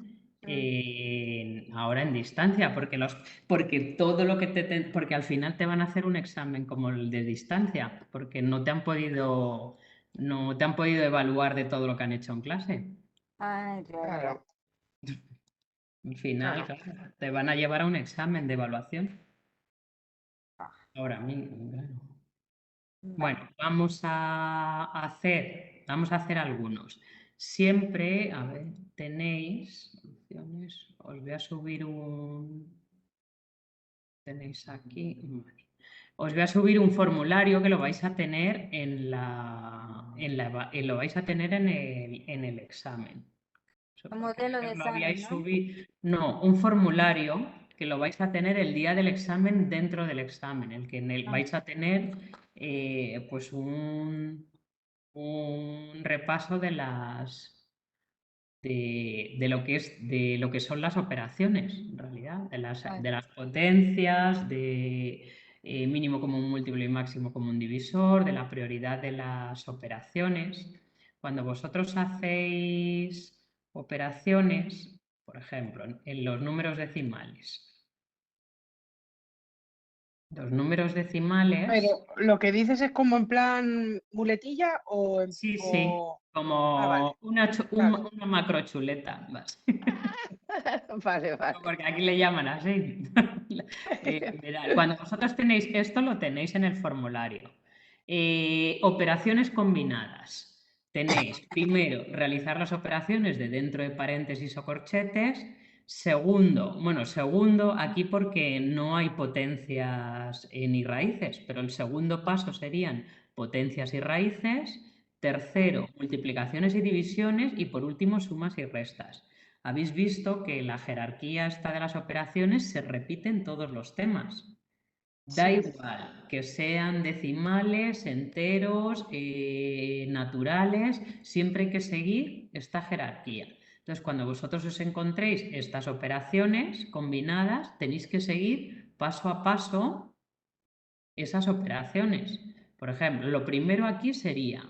ahora en distancia, porque todo lo que porque al final te van a hacer un examen como el de distancia, porque no te han podido evaluar de todo lo que han hecho en clase. Ay, claro. Claro, Al final, claro. claro, te van a llevar a un examen de evaluación. Ahora mismo, claro. Bueno, vamos a hacer algunos. Siempre, a ver, tenéis opciones. Os voy a subir tenéis aquí. Vale. Os voy a subir un formulario que lo vais a tener lo vais a tener en el examen. Un modelo de Lo examen, habíais ¿no? subido. No, un formulario que lo vais a tener el día del examen dentro del examen, el que vais a tener pues un repaso de lo que son las operaciones, en realidad, de las potencias, de mínimo común múltiplo y máximo común divisor, de la prioridad de las operaciones. Cuando vosotros hacéis operaciones, por ejemplo, en los números decimales. Los números decimales. Pero lo que dices es como en plan muletilla o Sí, o- Ah, como vale. Claro. una macro chuleta. Vale, vale. Porque aquí le llaman así. Mirad, cuando vosotros tenéis esto, lo tenéis en el formulario. Operaciones combinadas. Tenéis, primero, realizar las operaciones de dentro de paréntesis o corchetes. Segundo, aquí porque no hay potencias ni raíces, pero el segundo paso serían potencias y raíces. Tercero, multiplicaciones y divisiones. Y por último, sumas y restas. Habéis visto que la jerarquía esta de las operaciones se repite en todos los temas. Da Sí. igual que sean decimales, enteros, naturales, siempre hay que seguir esta jerarquía. Entonces, cuando vosotros os encontréis estas operaciones combinadas, tenéis que seguir paso a paso esas operaciones. Por ejemplo, lo primero aquí sería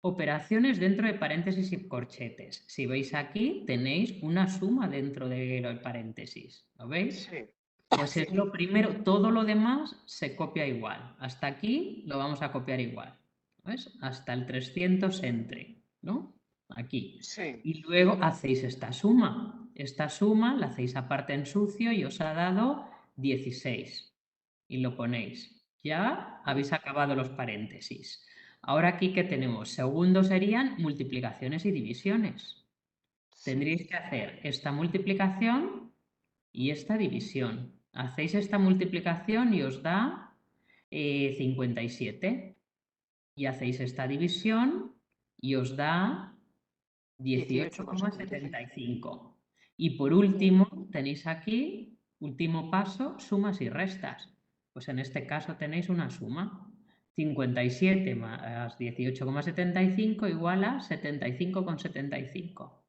operaciones dentro de paréntesis y corchetes. Si veis aquí, tenéis una suma dentro de los paréntesis. ¿Lo veis? Sí. Pues es lo primero, todo lo demás se copia igual. Hasta aquí lo vamos a copiar igual. ¿Ves? Hasta el 300 entre, ¿no? Aquí. Sí. Y luego hacéis esta suma. Esta suma la hacéis aparte en sucio y os ha dado 16. Y lo ponéis. Ya habéis acabado los paréntesis. Ahora aquí, ¿qué tenemos? Segundo serían multiplicaciones y divisiones. Tendríais que hacer esta multiplicación y esta división. Hacéis esta multiplicación y os da 57. Y hacéis esta división y os da 18,75. Y por último, tenéis aquí, último paso, sumas y restas. Pues en este caso tenéis una suma. 57 más 18,75 igual a 75,75.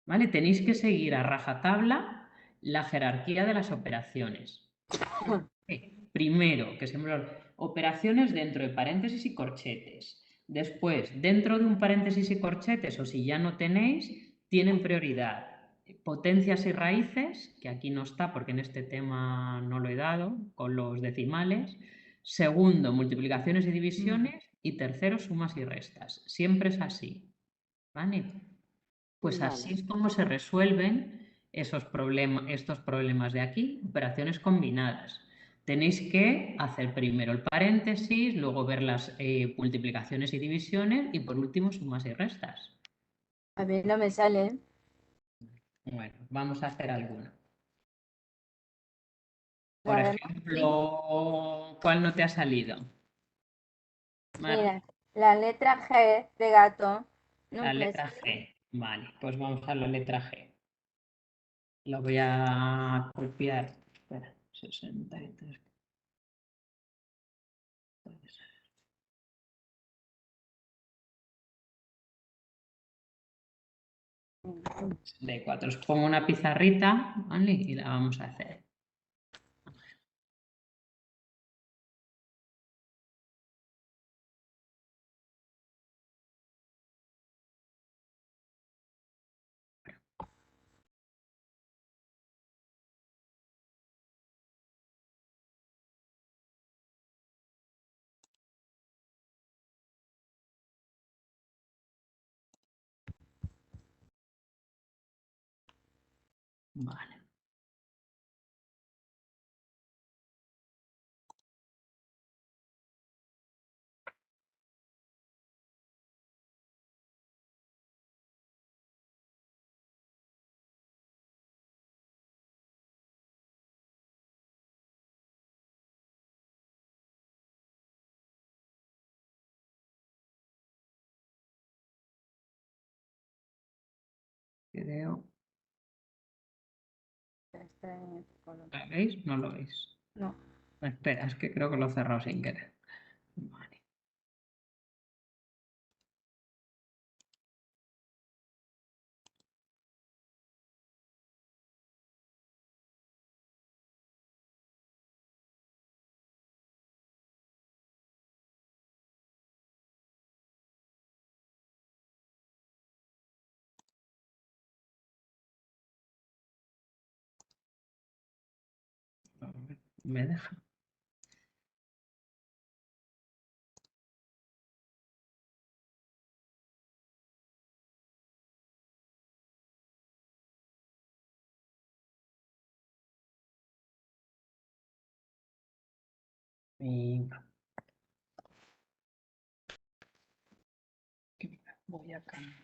¿Vale? Tenéis que seguir a rajatabla la jerarquía de las operaciones. Primero, que siempre operaciones dentro de paréntesis y corchetes. Después, dentro de un paréntesis y corchetes, o si ya no tenéis, tienen prioridad potencias y raíces, que aquí no está porque en este tema no lo he dado, con los decimales. Segundo, multiplicaciones y divisiones. Y tercero, sumas y restas. Siempre es así. ¿Vale? Pues así es como se resuelven estos problemas de aquí, operaciones combinadas. Tenéis que hacer primero el paréntesis, luego ver las multiplicaciones y divisiones y por último sumas y restas. A mí no me sale. Bueno, vamos a hacer alguna. La Por de ejemplo, ¿cuál no te ha salido? Mira, la letra G de gato La nunca me letra sale. G. Vale, pues vamos a la letra G. Lo voy a copiar. Espera, 63. De 4. Os pongo una pizarrita, ¿vale? Y la vamos a hacer. Vale. Video. Está en el color. ¿Lo veis? ¿No lo veis? No. Espera, es que creo que lo he cerrado sin querer. Vale. A ver, ¿me deja? Venga. Voy a cambiar.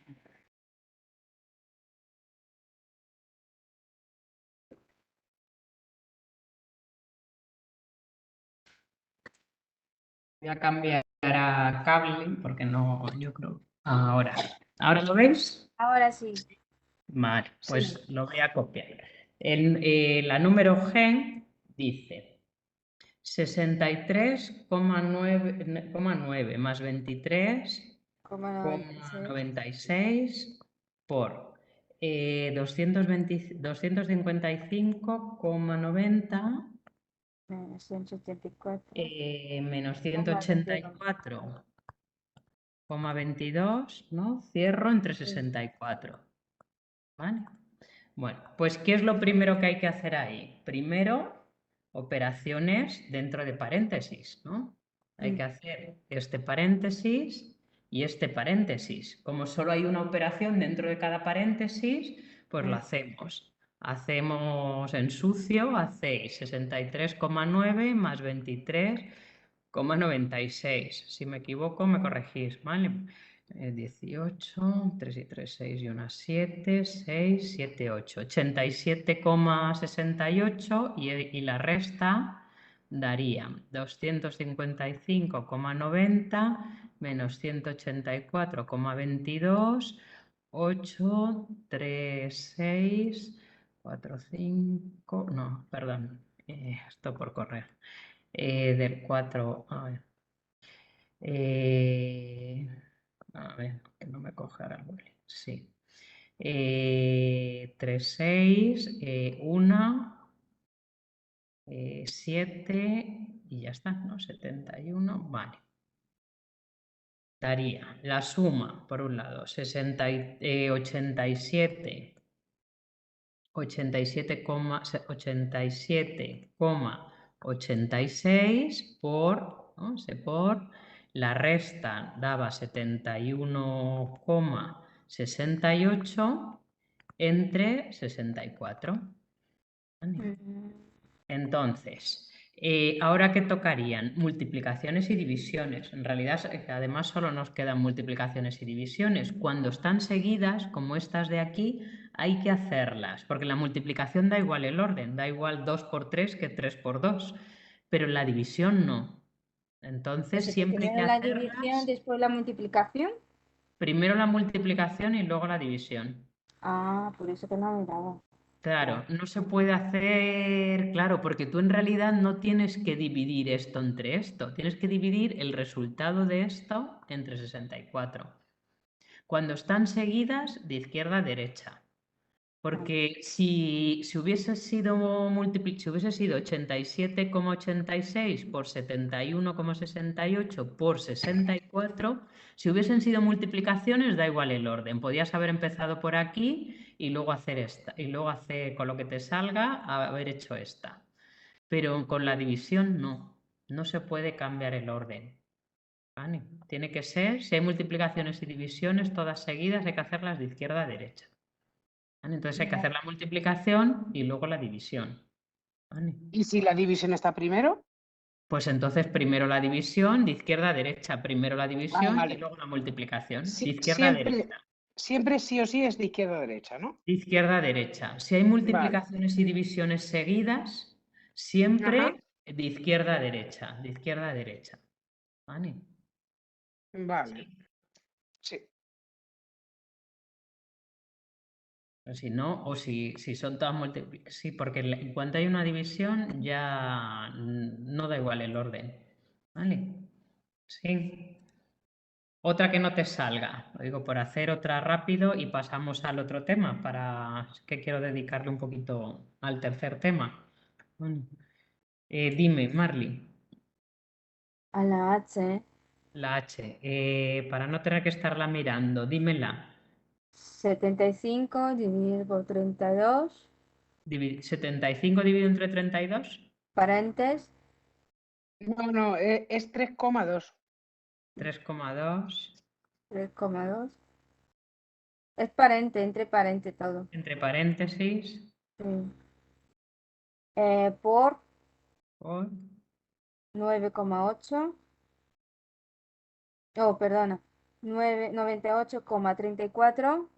Voy a cambiar a cable porque no, yo creo. Ahora. ¿Ahora lo veis? Ahora sí. Vale, pues Sí. lo voy a copiar. La número G dice 63,9 más 23,96 por 255,90 Menos 184. menos 184,22, ¿no? Cierro entre 64. ¿Vale? Bueno, pues ¿qué es lo primero que hay que hacer ahí? Primero, operaciones dentro de paréntesis, ¿no? Hay que hacer este paréntesis y este paréntesis. Como solo hay una operación dentro de cada paréntesis, pues lo hacemos. Hacemos en sucio, hacéis 63,9 más 23,96. Si me equivoco, me corregís, ¿vale? 18, 3 y 3, 6 y 1, 7, 6, 7, 8. 87,68 y la resta daría 255,90 menos 184,22, 8, 3, 6, 4, 5, no, perdón, esto por correr. Del 4, a ver, que no me coge ahora el boli. Sí. 3, 6, 1, 7 y ya está, ¿no? 71, vale. Daría la suma, por un lado, 87,86 por, ¿no? por la resta daba 71,68 entre 64. ¿Vale? Entonces, ¿ahora qué tocarían? Multiplicaciones y divisiones. En realidad, además, solo nos quedan multiplicaciones y divisiones. Cuando están seguidas, como estas de aquí, hay que hacerlas, porque la multiplicación da igual el orden, da igual 2 por 3 que 3 por 2, pero la división no. Entonces, Pues siempre hay que primero la división, hacerlas, después la multiplicación. primero la multiplicación y luego la división. Ah, por eso que no me daba. Claro, no se puede hacer, claro, porque tú en realidad no tienes que dividir esto entre esto, tienes que dividir el resultado de esto entre 64. Cuando están seguidas, de izquierda a derecha. Porque si hubiese sido 87,86 por 71,68 por 64, si hubiesen sido multiplicaciones, da igual el orden. Podías haber empezado por aquí y luego hacer esta, y luego hacer con lo que te salga, haber hecho esta. Pero con la división no se puede cambiar el orden. ¿Vale? Tiene que ser, si hay multiplicaciones y divisiones todas seguidas, hay que hacerlas de izquierda a derecha. ¿vale? Entonces hay que hacer la multiplicación y luego la división, ¿vale? ¿Y si la división está primero? Pues entonces primero la división de izquierda a derecha, primero la división y Vale. luego la multiplicación de Sí, izquierda a derecha. siempre sí o sí es de izquierda a derecha, ¿no? De izquierda a derecha. Si hay Vale. multiplicaciones y divisiones seguidas, Ajá. siempre de izquierda a derecha, de izquierda a derecha. ¿Vale? Vale. Sí. O si no, o si son todas múltiples. Sí, porque en cuanto hay una división ya no da igual el orden. ¿Vale? Sí. Otra que no te salga. Lo digo por hacer otra rápido y pasamos al otro tema, para que quiero dedicarle un poquito al tercer tema. Bueno, dime, Marley, A la H, la H. Para no tener que estarla mirando, dímela. 75 dividido por 32, 75 dividido entre 32, paréntesis, No, es 3,2. 3,2 3,2. Es parente, entre paréntesis todo. entre paréntesis Sí. Por por 9,8. Oh, perdona. 98,34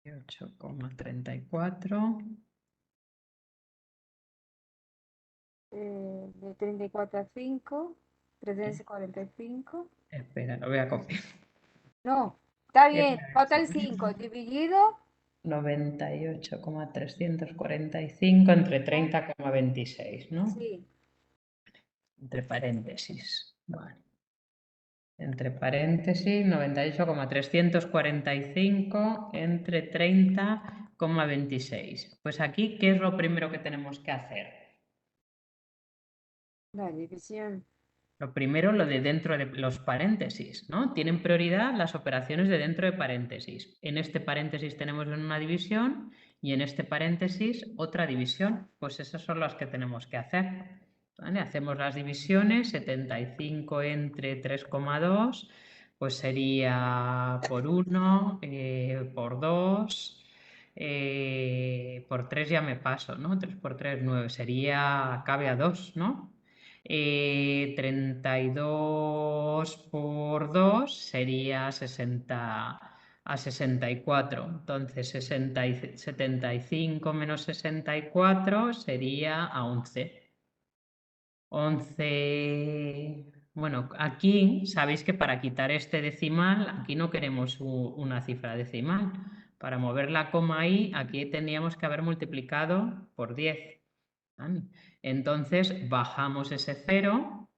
8,34. de 34 a 5, 345. Espera, lo voy a copiar. No, está Es bien, falta el 5 dividido 98,345 entre 30,26, ¿no? sí, Entre paréntesis. Vale. Entre paréntesis, 98,345 entre 30,26. Pues aquí, ¿qué es lo primero que tenemos que hacer? la división. Lo primero, lo de dentro de los paréntesis, ¿no? Tienen prioridad las operaciones de dentro de paréntesis. En este paréntesis tenemos una división y en este paréntesis otra división. Pues esas son las que tenemos que hacer. ¿Vale? Hacemos las divisiones, 75 entre 3,2, pues sería por 1, por 2, por 3 ya me paso, ¿no? 3 por 3, 9, sería, cabe a 2, ¿no? 32 por 2 sería 60 a 64. Entonces 75 menos 64 sería a 11. 11. Bueno, aquí sabéis que para quitar este decimal, aquí no queremos una cifra decimal. Para mover la coma ahí, aquí teníamos que haber multiplicado por 10. ¿Vale? Entonces bajamos ese 0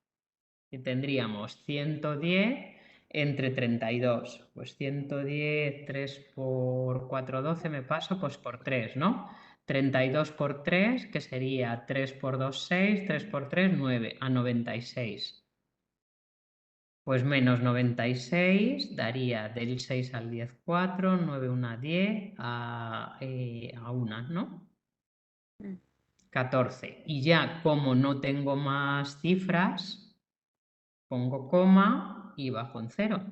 y tendríamos 110 entre 32. Pues 110, 3 por 4, 12 me paso, pues por 3, ¿no? 32 por 3, que sería 3 por 2, 6, 3 por 3, 9, a 96. Pues menos 96 daría del 6 al 10, 4, 9, 1, 10, a 1, ¿no? 14. Y ya como no tengo más cifras, pongo coma y bajo en 0.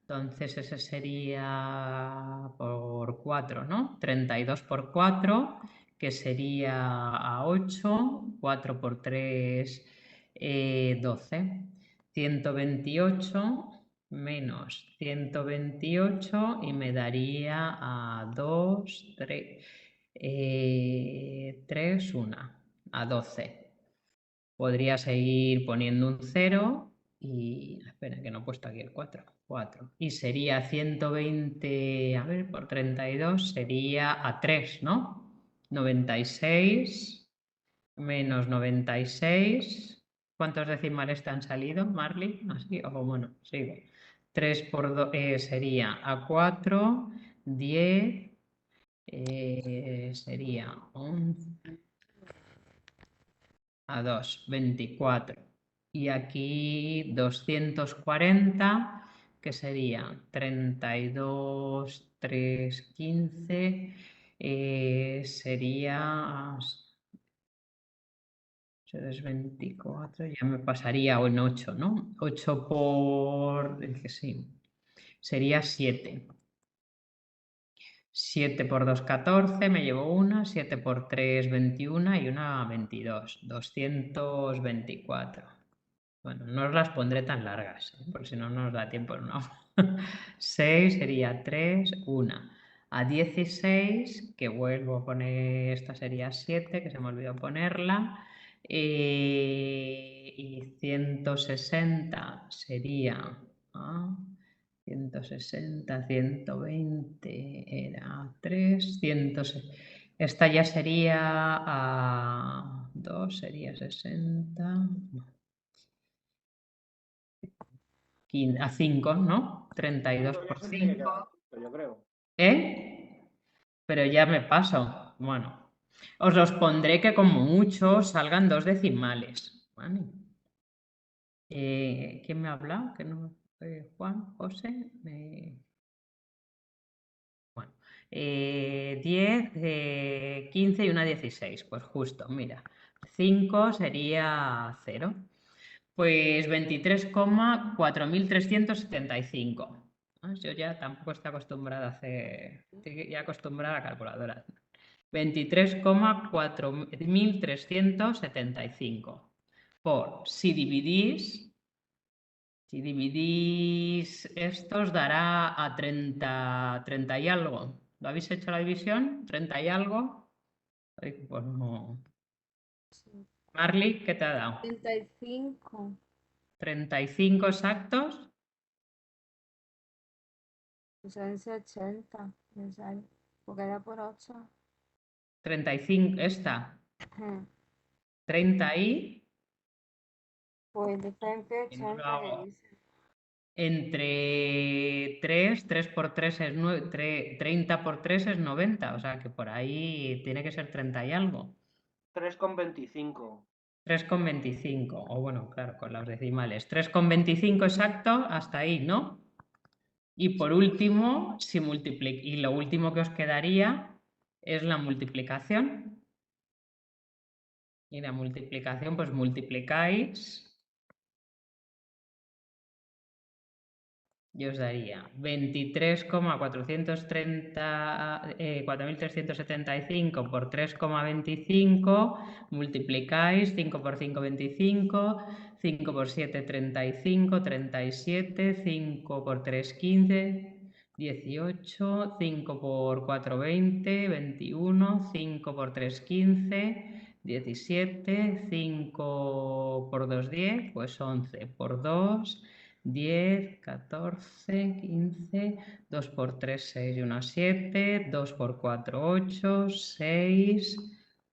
Entonces ese sería por 4, ¿no? 32 por 4, que sería a 8, 4 por 3, 12. 128 menos 128 y me daría a 2, 3, 3, 1, a 12. Podría seguir poniendo un 0 y, espera que no he puesto aquí el 4, 4. Y sería 120, a ver, por 32 sería a 3, ¿no? 96 menos 96. ¿Cuántos decimales te han salido, Marley? Así, o bueno, sigo. 3 por 2 sería a 4, 10, sería 11, a 2, 24. Y aquí 240, que sería 32, 3, 15, sería 24, ya me pasaría en 8, ¿no? 8 por, que sí, sería 7. 7 por 2, 14, me llevo una, 7 por 3, 21 y una 22, 224. Bueno, no os las pondré tan largas, porque si no nos da tiempo en una hora. 6 sería 3, 1. A 16, que vuelvo a poner, esta sería 7, que se me olvidó ponerla. Y 160 sería 160, 120 era 3, 160. Esta ya sería a 2, sería 60. A 5, ¿no? 32 por 5. Yo creo. ¿Eh? Pero ya me paso. Bueno, os los pondré que como mucho salgan 2 decimales. ¿Vale? ¿Quién me ha hablado? Que no, Juan, José. Bueno, 10, 15 y una 16. Pues justo, mira. 5 sería 0. Pues 23,4375. Yo ya tampoco estoy acostumbrada a hacer, estoy ya acostumbrada a calculadora. 23,4375 por, si dividís esto os dará a 30 y algo. ¿Lo habéis hecho la división? ¿30 y algo? Ay, pues no. Marley, ¿qué te ha dado? 35. 35 exactos. Pues son 80. Me sale. Porque era por 8. 35, esta. 30 y... Pues diferente Y no lo 80 hago. que dice. Entre 3 por 3 es 9, 30 por 3 es 90, o sea que por ahí tiene que ser 30 y algo. 3,25. 3,25, o bueno, claro, con los decimales. 3,25 exacto, hasta ahí, ¿no? Y por último, si y lo último que os quedaría es la multiplicación. Y la multiplicación, pues multiplicáis. Y os daría 4.375 por 3,25, multiplicáis 5 por 5, 25, 5 por 7, 35, 37, 5 por 3, 15, 18, 5 por 4, 20, 21, 5 por 3, 15, 17, 5 por 2, 10, pues 11 por 2, 10, 14, 15, 2 por 3, 6 y 1, 7, 2 por 4, 8, 6,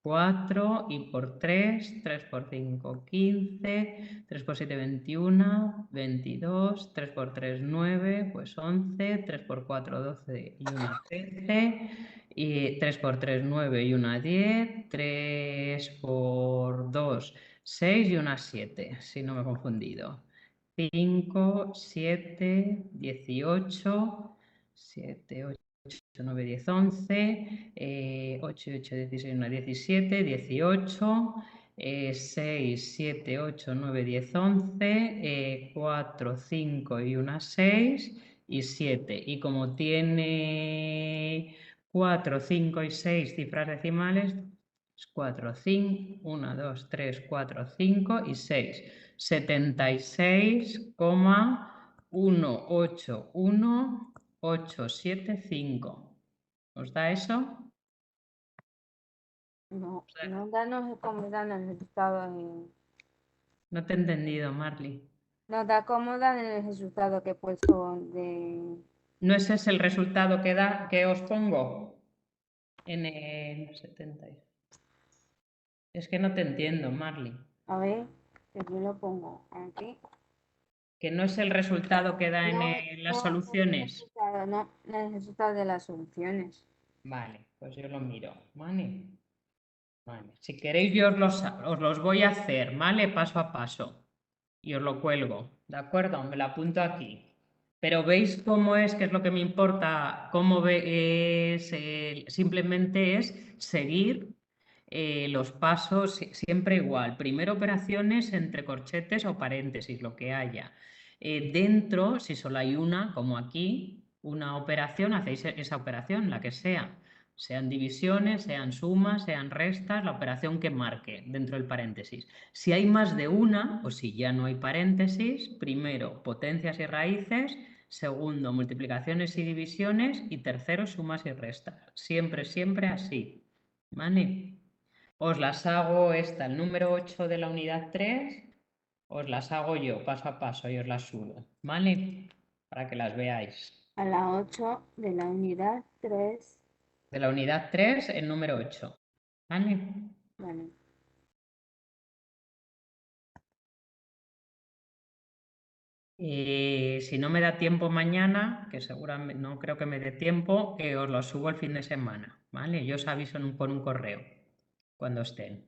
4 y por 3, 3 por 5, 15, 3 por 7, 21, 22, 3 por 3, 9, pues 11, 3 por 4, 12 y 1, 13, y 3 por 3, 9 y 1, 10, 3 por 2, 6 y 1, 7, si no me he confundido. 5, 7, 18, 7, 8, 9, 10, 11, 8, 8, 16, 1, 17, 18, 6, 7, 8, 9, 10, 11, 4, 5 y 1, 6 y 7. Y como tiene 4, 5 y 6 cifras decimales, 4, 5, 1, 2, 3, 4, 5 y 6. 76,181,875. ¿Os da eso? No, no danos cómo dan el resultado. No te he entendido, Marley. Nos da cómo dan el resultado que he puesto de... ¿No ese es el resultado que os pongo? En el 70. Es que no te entiendo, Marley. A ver, que yo lo pongo aquí. ¿Que no es el resultado que da en No, las no, soluciones? no el resultado de las soluciones. Vale, pues yo lo miro, ¿vale? Vale. Si queréis yo os los voy a hacer, ¿vale? Paso a paso. Y os lo cuelgo, ¿de acuerdo? Me lo apunto aquí. Pero veis cómo es, que es lo que me importa, cómo es, simplemente es seguir los pasos siempre igual. Primero operaciones entre corchetes o paréntesis, lo que haya. Dentro, si solo hay una, como aquí, una operación, hacéis esa operación, la que sea. Sean divisiones, sean sumas, sean restas, la operación que marque dentro del paréntesis. Si hay más de una, o si ya no hay paréntesis, primero potencias y raíces, segundo multiplicaciones y divisiones y tercero sumas y restas. Siempre, siempre así. ¿Vale? Os las hago esta, el número 8 de la unidad 3, os las hago yo paso a paso y os las subo. ¿Vale? Para que las veáis. A la 8 de la unidad 3. De la unidad 3, el número 8. ¿Vale? Vale. Si no me da tiempo mañana, que seguramente no creo que me dé tiempo, os lo subo el fin de semana. ¿Vale? Yo os aviso con un correo cuando estén.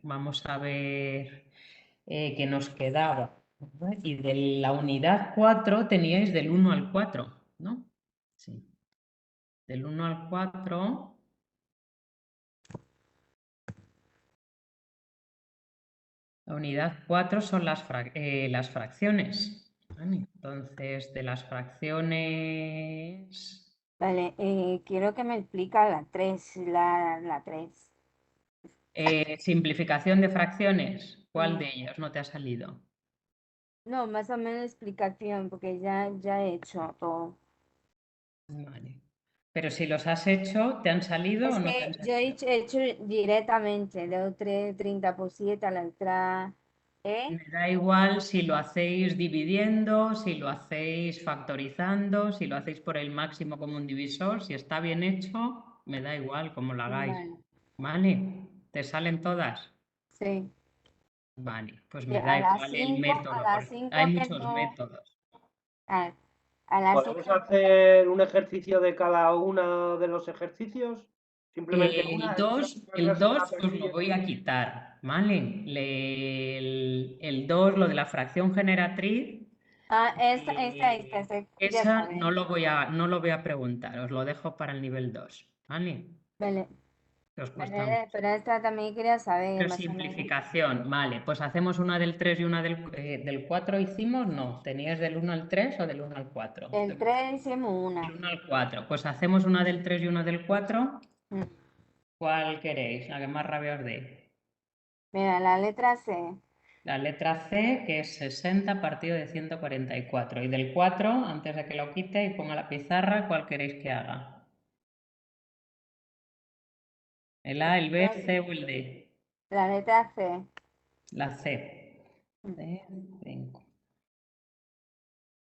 Vamos a ver qué nos quedaba. Y de la unidad 4 teníais del 1 al 4, ¿no? Sí. Del 1 al 4. La unidad 4 son las fracciones. ¿Vale? Entonces, de las fracciones... Vale, quiero que me explica la 3, la 3. Simplificación de fracciones. ¿Cuál de ellos no te ha salido? No, más o menos explicación, porque ya he hecho todo. Vale. Pero si los has hecho, ¿te han salido Es o no te que han yo salido? he hecho directamente, de 3, 30 por 7 a la letra E. Me da igual si lo hacéis dividiendo, si lo hacéis factorizando, si lo hacéis por el máximo común divisor, si está bien hecho, me da igual cómo lo hagáis. Vale, ¿Vale? ¿Te salen todas? sí. Vale, pues Sí, me da a las igual el 5, a método, las porque hay 5 que muchos no. métodos. A, a las ¿Podemos 5. hacer un ejercicio de cada uno de los ejercicios? Simplemente El una, 2 una el clase de 2 la os lo plantilla. voy a quitar, ¿vale? El 2, lo de la fracción generatriz, Esta quería esa saber. no lo voy a preguntar, os lo dejo para el nivel 2, ¿vale? Vale, Que os cuesta mucho. vale, pero esta también quería saber, Pero más o menos. simplificación, vale, pues hacemos una del 3 y una del 4 hicimos, no, ¿tenías del 1 al 3 o del 1 al 4? El 3 hicimos una. Del 1 al 4, pues hacemos una del 3 y una del 4. Mm. ¿Cuál queréis? La que más rabia os dé. Mira, la letra C. La letra C, que es 60 partido de 144. Y del 4, antes de que lo quite y ponga la pizarra, ¿cuál queréis que haga? ¿El A, el B, el C o el D? La letra C. La C. C, 5.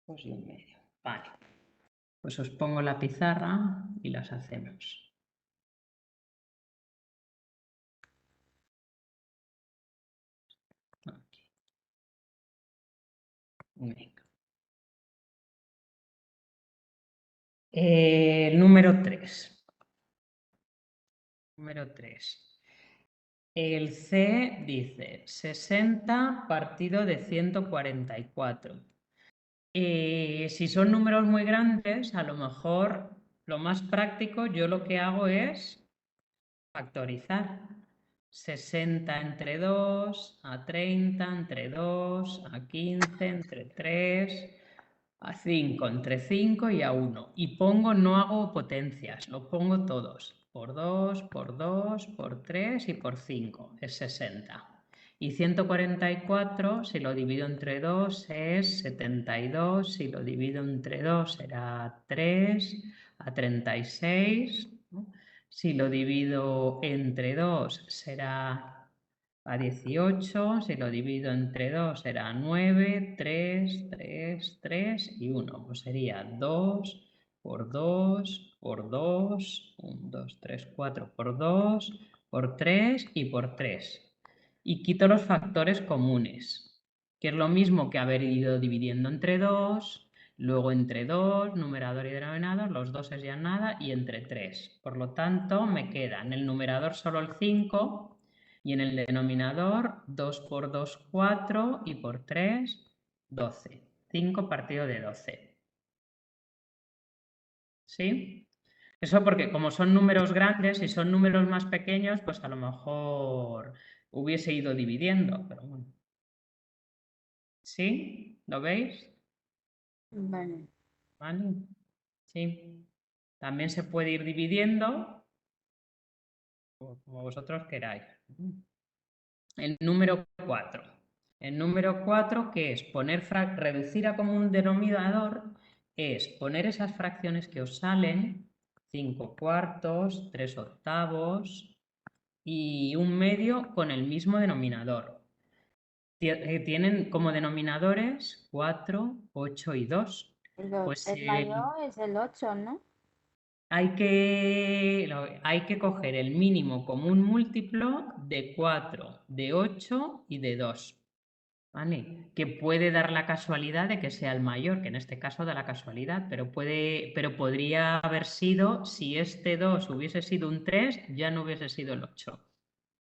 Pues y un medio. Vale. Pues os pongo la pizarra y las hacemos. Aquí. Venga. Número 3. Número 3. El C dice 60 partido de 144. Si son números muy grandes, a lo mejor lo más práctico, yo lo que hago es factorizar. 60 entre 2, a 30 entre 2, a 15 entre 3, a 5 entre 5 y a 1. Y pongo, no hago potencias, lo pongo todos. Por 2, por 2, por 3 y por 5, es 60. Y 144, si lo divido entre 2, es 72. Si lo divido entre 2, será 3 a 36. ¿No? Si lo divido entre 2, será a 18. Si lo divido entre 2, será 9, 3, 3, 3 y 1. Pues sería 2 por 2 por 2, 1, 2, 3, 4 por 2, por 3 y por 3. Y quito los factores comunes, que es lo mismo que haber ido dividiendo entre 2, luego entre 2, numerador y denominador, los 2 es ya nada, y entre 3. Por lo tanto, me queda en el numerador solo el 5 y en el denominador 2 por 2, 4 y por 3, 12. 5 partido de 12. ¿Sí? Eso porque como son números grandes y son números más pequeños, pues a lo mejor hubiese ido dividiendo, pero bueno. ¿Sí? ¿Lo veis? Vale. ¿Vale? Sí. También se puede ir dividiendo como vosotros queráis. El número 4. El número 4, que es reducir a común denominador, es poner esas fracciones que os salen, 5 cuartos, 3 octavos y 1/2 con el mismo denominador. Tienen como denominadores 4, 8 y 2. Pues El mayor es el 8, ¿no? hay que coger el mínimo común múltiplo de 4, de 8 y de 2. ¿Vale? Que puede dar la casualidad de que sea el mayor, que en este caso da la casualidad, pero podría haber sido, si este 2 hubiese sido un 3, ya no hubiese sido el 8.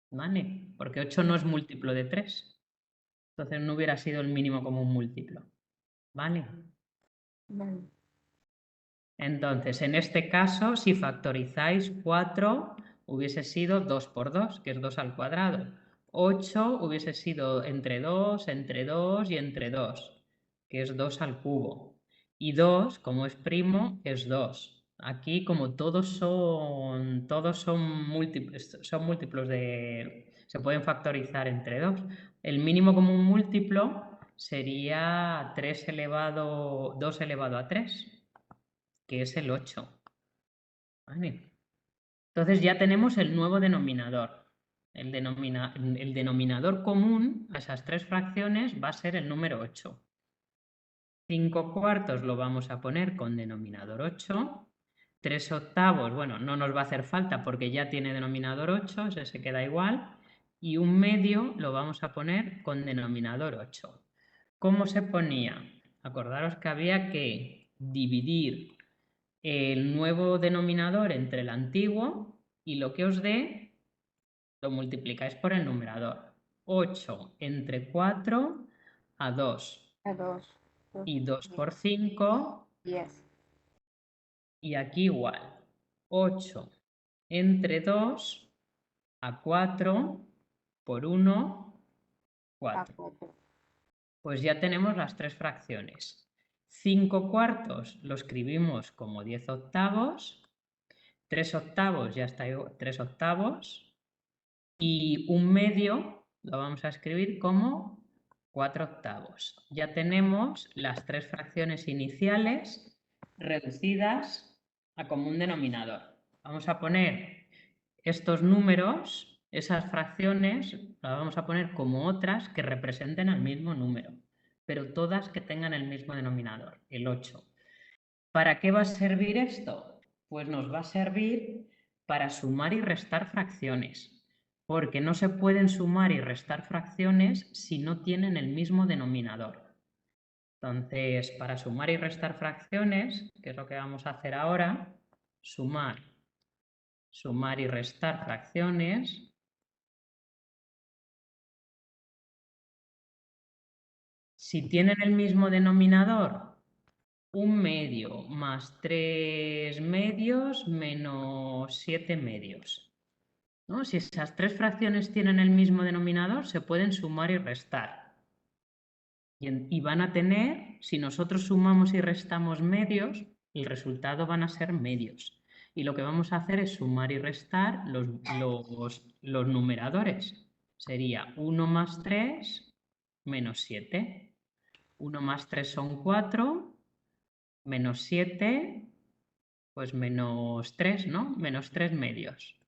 ¿Vale? Porque 8 no es múltiplo de 3. Entonces no hubiera sido el mínimo común múltiplo. ¿Vale? Vale. Entonces, en este caso, si factorizáis 4, hubiese sido 2 por 2, que es 2 al cuadrado. 8 hubiese sido entre 2 y entre 2, que es 2 al cubo. Y 2, como es primo, es 2. Aquí, como todos son múltiplos se pueden factorizar entre 2. El mínimo común múltiplo sería 2 elevado a 3. Que es el 8. ¿Vale? Entonces ya tenemos el nuevo denominador. El denominador común a esas tres fracciones va a ser el número 8. 5 cuartos lo vamos a poner con denominador 8. 3 octavos, bueno, no nos va a hacer falta porque ya tiene denominador 8, ese se queda igual. Y 1/2 lo vamos a poner con denominador 8. ¿Cómo se ponía? Acordaros que había que dividir el nuevo denominador entre el antiguo y lo que os dé lo multiplicáis por el numerador. 8 entre 4 a 2. A 2. Y 2 por 5. 10. Y aquí igual. 8 entre 2 a 4 por 1, 4. Pues ya tenemos las tres fracciones. 5 cuartos lo escribimos como 10 octavos. 3 octavos ya está 3 octavos. Y 1/2 lo vamos a escribir como 4 octavos. Ya tenemos las tres fracciones iniciales reducidas a común denominador. Vamos a poner estos números, esas fracciones, las vamos a poner como otras que representen al mismo número, pero todas que tengan el mismo denominador, el 8. ¿Para qué va a servir esto? Pues nos va a servir para sumar y restar fracciones, porque no se pueden sumar y restar fracciones si no tienen el mismo denominador. Entonces, para sumar y restar fracciones, que es lo que vamos a hacer ahora, sumar y restar fracciones. Si tienen el mismo denominador, 1/2 más 3 medios menos 7 medios. ¿No? Si esas tres fracciones tienen el mismo denominador, se pueden sumar y restar. Y van a tener, si nosotros sumamos y restamos medios, el resultado van a ser medios. Y lo que vamos a hacer es sumar y restar los numeradores. Sería 1 más 3 menos 7. 1 más 3 son 4, menos 7, pues menos 3, ¿no? Menos 3 medios.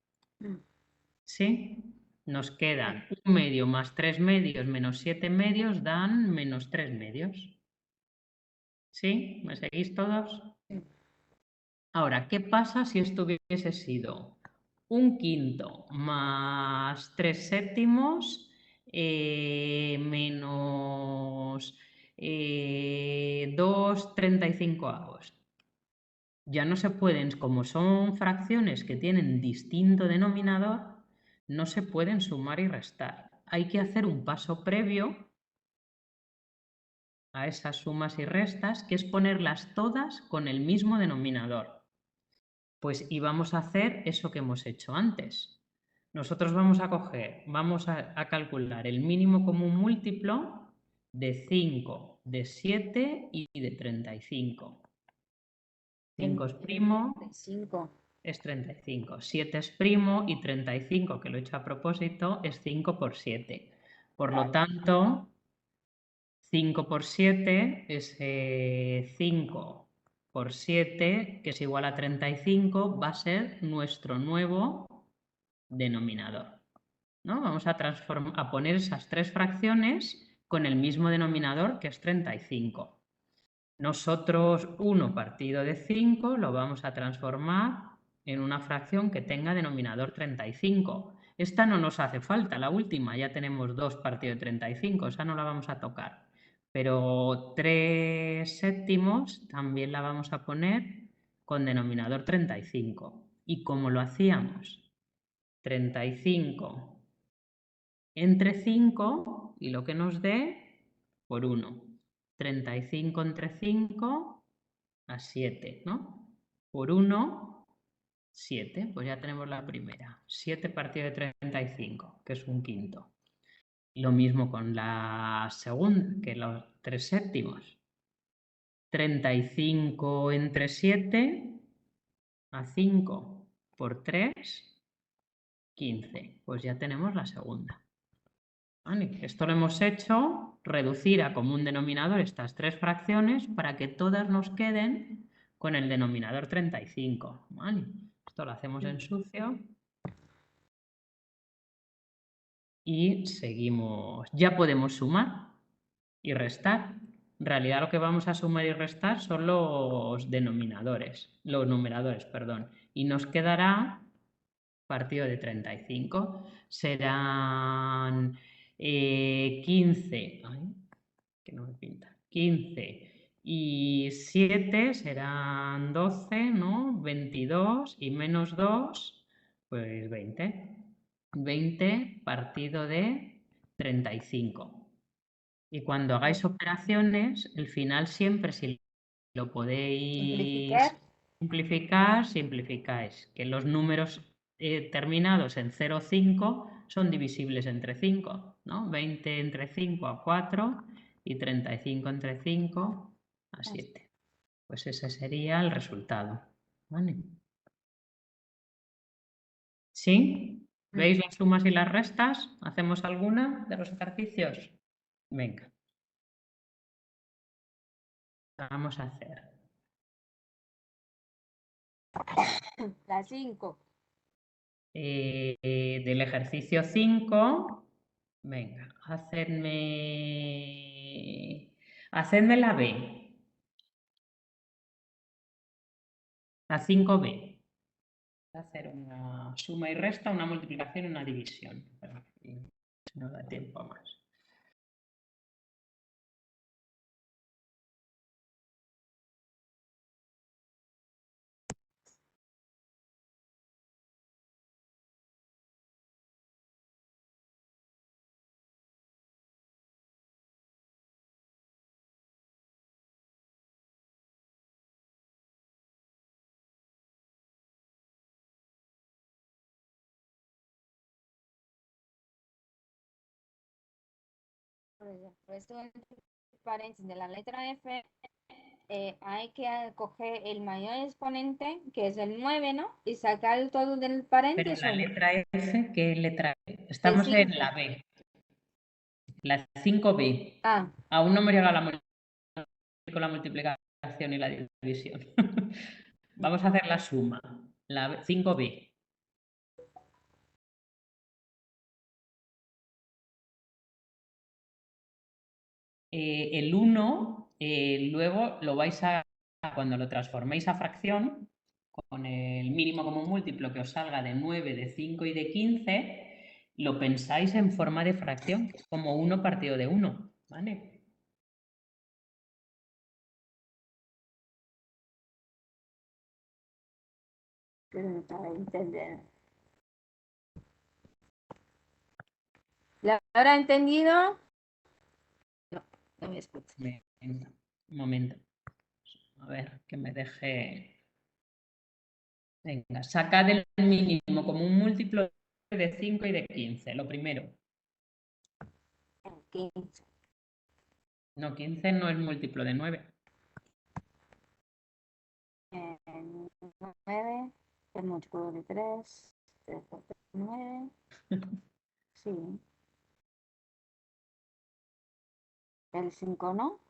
¿Sí? Nos quedan 1/2 más 3 medios menos 7 medios dan menos 3 medios. ¿Sí? ¿Me seguís todos? Ahora, ¿qué pasa si esto hubiese sido 1/5 más 3 séptimos menos 2/35? Ya no se pueden, como son fracciones que tienen distinto denominador, no se pueden sumar y restar. Hay que hacer un paso previo a esas sumas y restas, que es ponerlas todas con el mismo denominador. Pues y vamos a hacer eso que hemos hecho antes. Nosotros vamos a calcular el mínimo común múltiplo de 5, de 7 y de 35. 5 es primo, 5. es 35. 7 es primo y 35, que lo he hecho a propósito, es 5 por 7. Por lo tanto, 5 por 7 es 5 por 7, que es igual a 35, va a ser nuestro nuevo denominador, ¿no? Vamos a poner esas tres fracciones con el mismo denominador, que es 35. Nosotros 1 partido de 5 lo vamos a transformar en una fracción que tenga denominador 35. Esta no nos hace falta, la última, ya tenemos 2 partido de 35, esa no la vamos a tocar. Pero 3 séptimos también la vamos a poner con denominador 35. ¿Y cómo lo hacíamos? 35 entre 5 y lo que nos dé por 1. 35 entre 5 a 7, ¿no? Por 1, 7. Pues ya tenemos la primera. 7 partido de 35, que es un quinto. Lo mismo con la segunda, que los 3 séptimos. 35 entre 7 a 5 por 3, 15. Pues ya tenemos la segunda. Vale, esto lo hemos hecho reducir a común denominador estas tres fracciones para que todas nos queden con el denominador 35. Vale, esto lo hacemos en sucio y seguimos. Ya podemos sumar y restar. En realidad lo que vamos a sumar y restar son los numeradores, perdón. Y nos quedará partido de 35. Serán 15. Ay, que no me pinta. 15 y 7 serán 12, ¿no? 22 y menos 2, pues 20. 20 partido de 35. Y cuando hagáis operaciones, el final siempre, si lo podéis simplificar, simplificáis. Que los números terminados en 0 o 5 son divisibles entre 5, ¿no? 20 entre 5 a 4 y 35 entre 5 a 7. Pues ese sería el resultado. ¿Vale? ¿Sí? ¿Veis las sumas y las restas? ¿Hacemos alguna de los ejercicios? Venga. Vamos a hacer. La 5. Del ejercicio 5, venga, hacedme la B, la 5B. Voy a hacer una suma y resta, una multiplicación y una división. No da tiempo a más. Esto entre paréntesis de la letra F, hay que coger el mayor exponente, que es el 9, ¿no? Y sacar todo del Pero paréntesis. la letra F, ¿qué letra es? Estamos en la B. La 5B. Ah, Aún no me llega con la multiplicación y la división. Vamos a hacer la suma. La 5B. El 1, luego lo vais a, cuando lo transforméis a fracción, con el mínimo común múltiplo que os salga de 9, de 5 y de 15, lo pensáis en forma de fracción, que es como 1 partido de 1, ¿vale? pero no estaba entendiendo. ¿La habrá entendido? No, no me escucha. Un momento. A ver, que me deje... Venga, sacad el mínimo común múltiplo de 5 y de 15, lo primero. 15. No, 15 no es múltiplo de 9. 9 es múltiplo de 3. 3 por 3, 9. Sí. El 5 no.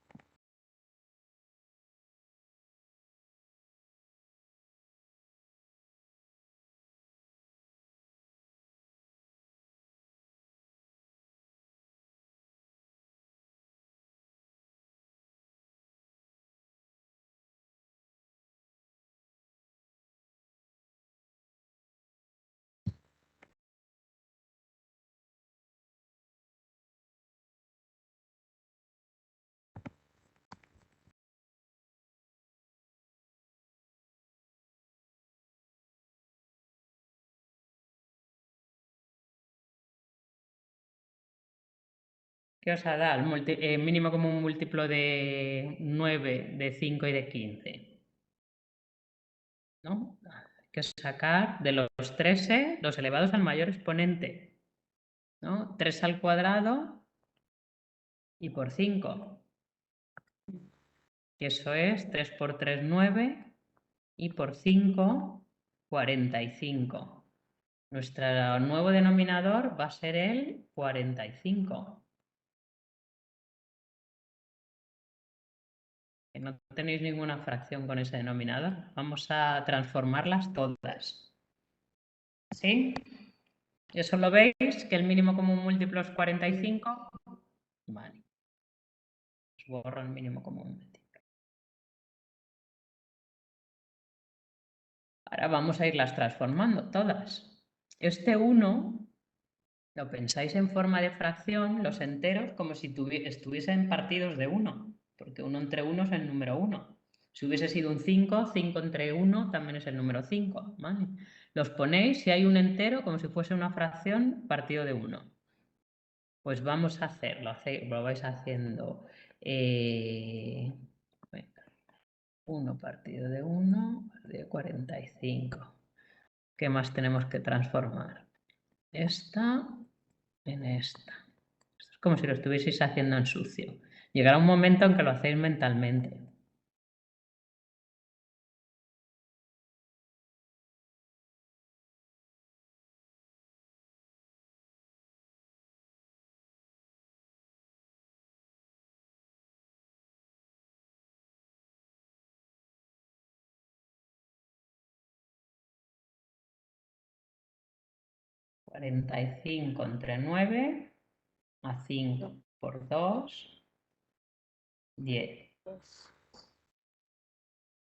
¿Qué os ha dado? El mínimo común múltiplo de 9, de 5 y de 15. ¿No? Hay que sacar de los 13 los elevados al mayor exponente. ¿No? 3 al cuadrado y por 5. Y eso es 3 por 3, 9 y por 5, 45. Nuestro nuevo denominador va a ser el 45. Que no tenéis ninguna fracción con ese denominador. Vamos a transformarlas todas. ¿Sí? ¿Eso lo veis? Que el mínimo común múltiplo es 45. Vale. Os borro el mínimo común múltiplo. Ahora vamos a irlas transformando todas. Este 1 lo pensáis en forma de fracción, los enteros, como si estuviesen partidos de 1, porque 1 entre 1 es el número 1. Si hubiese sido un 5, 5 entre 1 también es el número 5. ¿Vale? Los ponéis, si hay un entero, como si fuese una fracción partido de 1. Pues vamos a hacerlo, lo vais haciendo 1 partido de 1, partido de 45. ¿Qué más tenemos que transformar? Esta en esta. Esto es como si lo estuvieseis haciendo en sucio. Llegará un momento en que lo hacéis mentalmente. ...45 entre 9... ...a 5 por 2... ...10...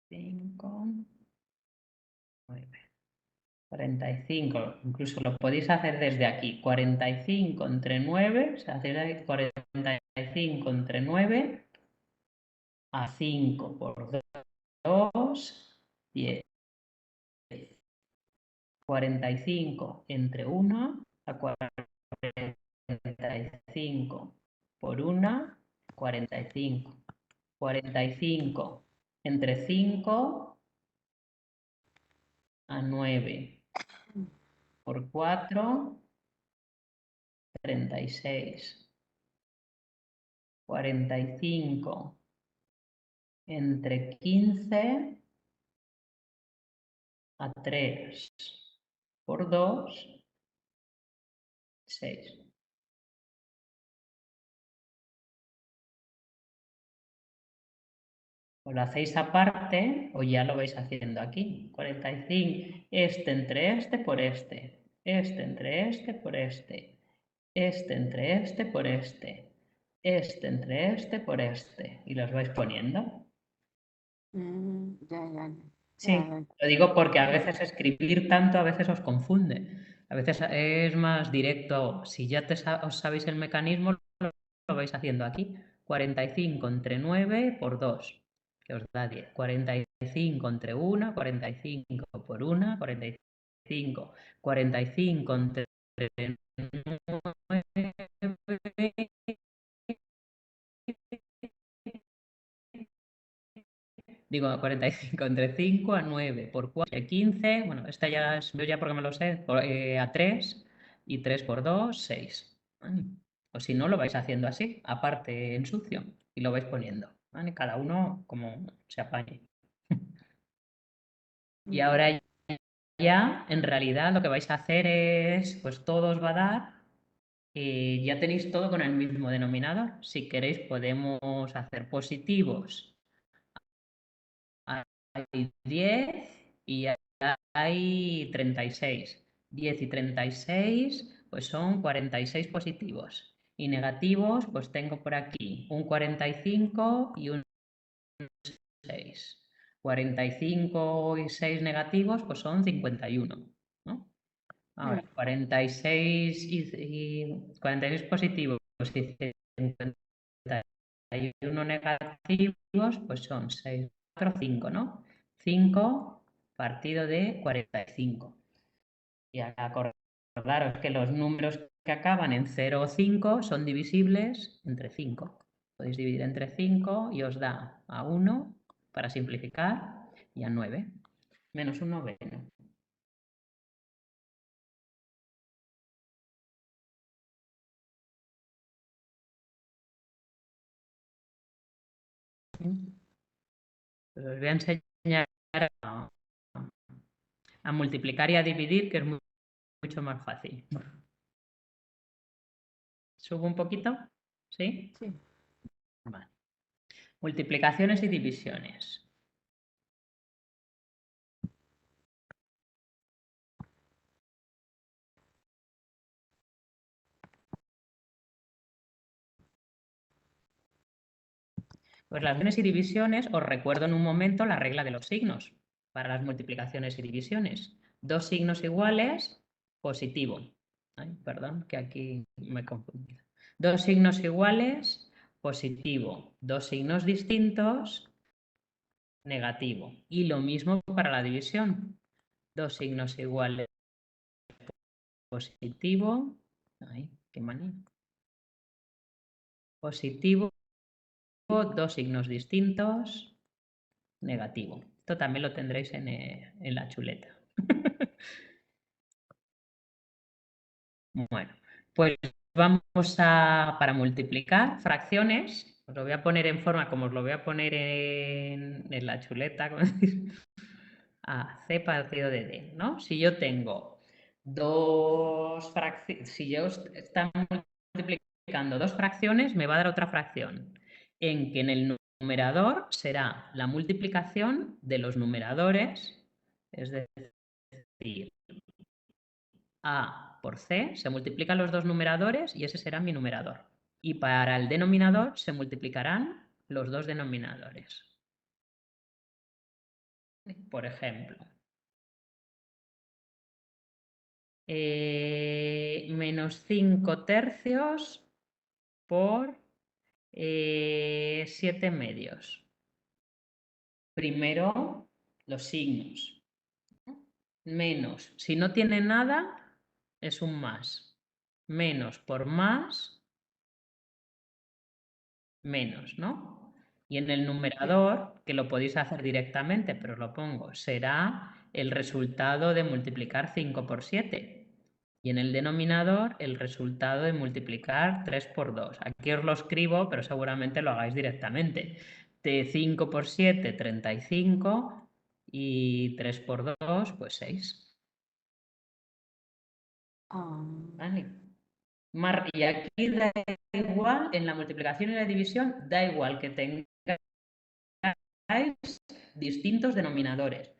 5... 9... 45, incluso lo podéis hacer desde aquí, 45 entre 9, o sea, hacéis ahí 45 entre 9 a 5 por 2, 10. 45 entre 1 a 45 por 1, 45. 45 entre 5 a 9 por 4, 36. 45 entre 15 a 3 por 2, 6. O lo hacéis aparte o ya lo vais haciendo aquí. 45, este entre este por este. Este entre este por este. Este entre este por este. Este entre este por este. Y los vais poniendo. Sí, lo digo porque a veces escribir tanto a veces os confunde. A veces es más directo. Si ya os sabéis el mecanismo, lo vais haciendo aquí. 45 entre 9 por 2, que os da 10. 45 entre 1, 45 por 1, 45. 45 entre 9. Digo, 45 entre 5 a 9 por 4 a 15. Bueno, esta ya es, yo ya porque me lo sé, a 3 y 3 por 2, 6. O si no, lo vais haciendo así, aparte en sucio. y lo vais poniendo, ¿vale? Cada uno como se apañe. Y ahora ya, en realidad, lo que vais a hacer es, pues todo os va a dar, ya tenéis todo con el mismo denominador. Si queréis podemos hacer positivos. Hay 10 y hay 36. 10 y 36 pues son 46 positivos. Y negativos pues tengo por aquí un 45 y un 6. 45 y 6 negativos pues son 51, ¿no? Ahora, 46 y 46 positivos y 51 negativos, pues son 6, 4, 5, ¿no? 5 partido de 45. Y acordaros que los números que acaban en 0 o 5 son divisibles entre 5. Podéis dividir entre 5 y os da a 1 para simplificar y a 9, menos un noveno. Pues os voy a enseñar a multiplicar y a dividir, que es mucho más fácil. ¿Subo un poquito? ¿Sí? Sí. Vale. Multiplicaciones y divisiones. Pues las multiplicaciones y divisiones, os recuerdo en un momento la regla de los signos para las multiplicaciones y divisiones. Dos signos iguales, positivo. Ay, perdón, que aquí me he confundido. Dos signos iguales, positivo. Dos signos distintos, negativo. Y lo mismo para la división. Dos signos iguales, positivo. Ay, qué manía. Positivo, dos signos distintos, negativo. Esto también lo tendréis en la chuleta. Bueno, pues vamos para multiplicar fracciones, os lo voy a poner en forma como os lo voy a poner en la chuleta, como a C partido de D, ¿no? Si yo tengo dos fracciones, si yo están multiplicando dos fracciones, me va a dar otra fracción, en que en el numerador será la multiplicación de los numeradores, es decir, A por C, se multiplican los dos numeradores y ese será mi numerador. Y para el denominador se multiplicarán los dos denominadores. Por ejemplo, menos 5 tercios por 7 medios. Primero, los signos. Menos, si no tiene nada, es un más. Menos por más, menos, ¿no? Y en el numerador, que lo podéis hacer directamente, pero os lo pongo, será el resultado de multiplicar 5 por 7. Y en el denominador, el resultado de multiplicar 3 por 2. Aquí os lo escribo, pero seguramente lo hagáis directamente. De 5 por 7, 35. Y 3 por 2, pues 6. ¿Vale? Y aquí da igual, en la multiplicación y la división, da igual que tengáis distintos denominadores.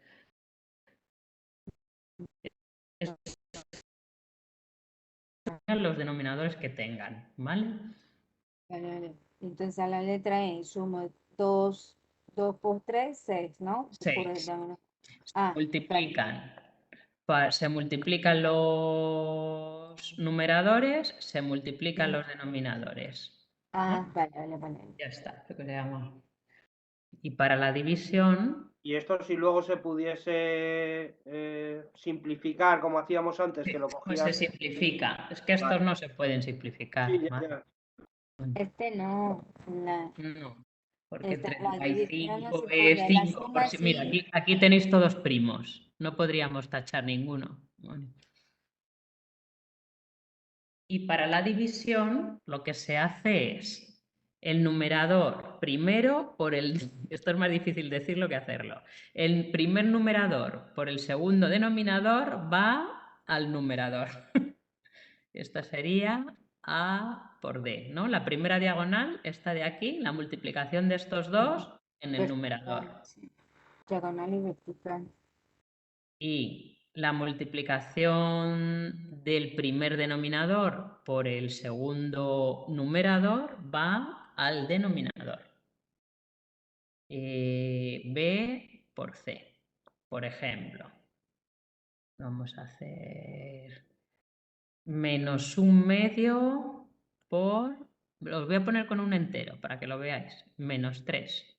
Los denominadores que tengan, ¿vale? Vale. Entonces a la letra E sumo 2 por 3, 6, ¿no? 6. Ah, Multiplican. Se multiplican los numeradores, se multiplican los denominadores. vale. Ya está, lo que se llama. Y para la división, Y esto si luego se pudiese simplificar como hacíamos antes, que lo pues se cogías. simplifica. Es que estos Vale. no se pueden simplificar. Sí, ¿vale? ya. Este no. No, porque La división no 35 se es puede. La 5 suma Mira, sí. aquí tenéis todos primos. No podríamos tachar ninguno. Vale. Y para la división, lo que se hace es el numerador primero por el... Esto es más difícil decirlo que hacerlo. El primer numerador por el segundo denominador va al numerador. Esta sería A por D, ¿no? La primera diagonal está de aquí, la multiplicación de estos dos en el numerador. Sí. Diagonal y vertical. Y la multiplicación del primer denominador por el segundo numerador va al denominador. B por C, por ejemplo. Vamos a hacer menos 1/2 por... Os voy a poner con un entero para que lo veáis. Menos 3.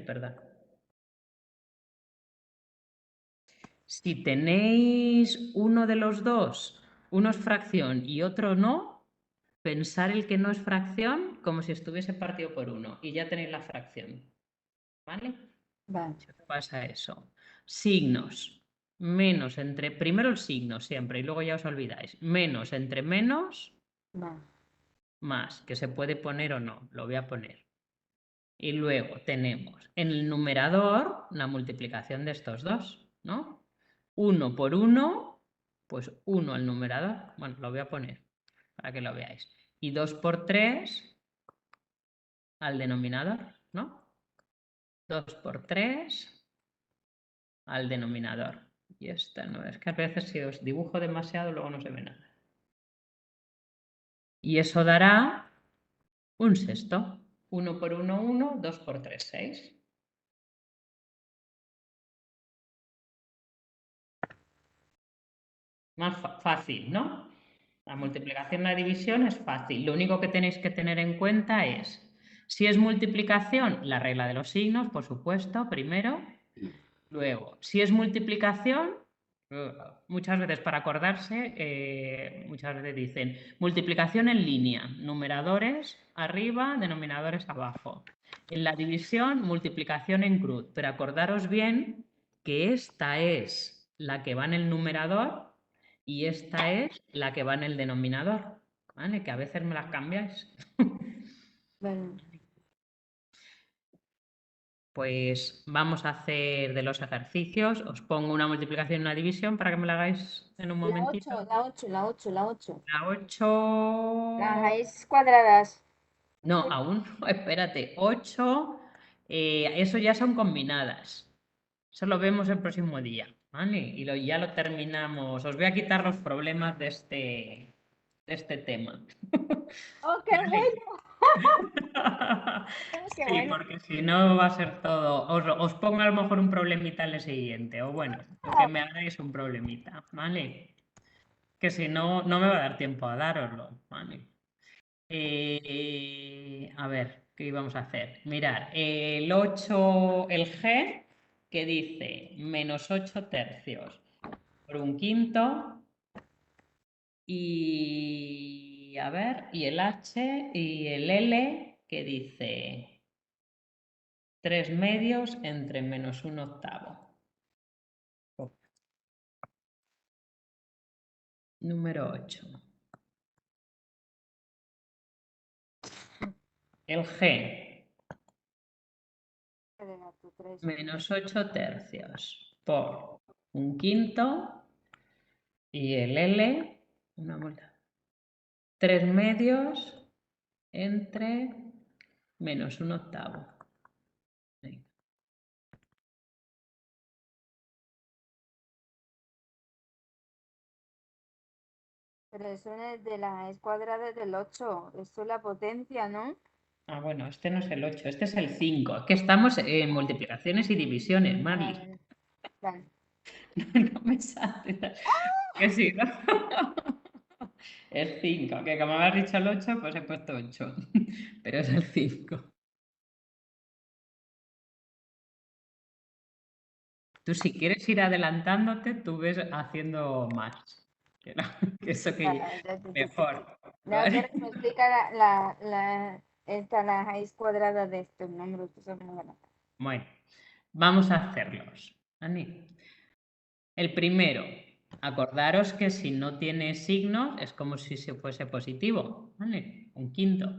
Perdón. Si tenéis uno de los dos, uno es fracción y otro no, pensar el que no es fracción como si estuviese partido por 1 y ya tenéis la fracción. ¿Vale? Vale. Si os pasa eso. Signos. Menos entre... Primero el signo siempre y luego ya os olvidáis. Menos entre menos, Vale. más, que se puede poner o no. Lo voy a poner. Y luego tenemos en el numerador la multiplicación de estos dos, ¿no? 1 por 1, pues 1 al numerador. Bueno, lo voy a poner para que lo veáis. Y 2 por 3 al denominador, ¿no? 2 por 3 al denominador. Y esta no, es que a veces si os dibujo demasiado luego no se ve nada. Y eso dará un sexto. 1 por 1, 1, 2 por 3, 6. Más fácil, ¿no? La multiplicación y la división es fácil. Lo único que tenéis que tener en cuenta es, si es multiplicación, la regla de los signos, por supuesto, primero. Luego, si es multiplicación, muchas veces para acordarse, muchas veces dicen multiplicación en línea, numeradores arriba, denominadores abajo. En la división, multiplicación en cruz, pero acordaros bien que esta es la que va en el numerador y esta es la que va en el denominador, ¿vale? Que a veces me las cambiáis. Vale. Pues vamos a hacer de los ejercicios. Os pongo una multiplicación y una división para que me la hagáis en un La momentito. 8, la 8, la 8, la 8. La 8... Las raíces cuadradas. No, aún no, espérate. 8, eso ya son combinadas. Eso lo vemos el próximo día, ¿vale? Y ya lo terminamos. Os voy a quitar los problemas de este tema. ¡Oh, qué Vale. bueno! Qué Sí, bueno. porque si no va a ser todo. Os pongo a lo mejor un problemita en el siguiente, o bueno, lo que me hagáis un problemita, ¿vale? Que si no, no me va a dar tiempo a dároslo, ¿vale? A ver, ¿qué íbamos a hacer? Mirar, el 8, el G, que dice menos 8 tercios por un quinto. Y a ver, y el H y el L, que dice 3 medios entre menos 1 octavo. Número 8. El G, menos 8 tercios por un quinto. Y el L, una vuelta. 3 medios entre menos 1 octavo. Venga. Pero eso es de la raíz cuadrada del 8. Esto es la potencia, ¿no? Ah, bueno, este no es el 8, este es el 5. Es que estamos en multiplicaciones y divisiones, Mari. Vale. No me sale. Que sí, ¿no? Es 5, que como me has dicho el 8, pues he puesto 8. Pero es el 5. Tú si quieres ir adelantándote, tú ves haciendo más. Que eso que mejor. No, quiero que me explique la raíz cuadrada de estos números que son muy grandes. Bueno, vamos a hacerlos. Ani. El primero, Acordaros que si no tiene signo es como si se fuese positivo, ¿vale? Un quinto.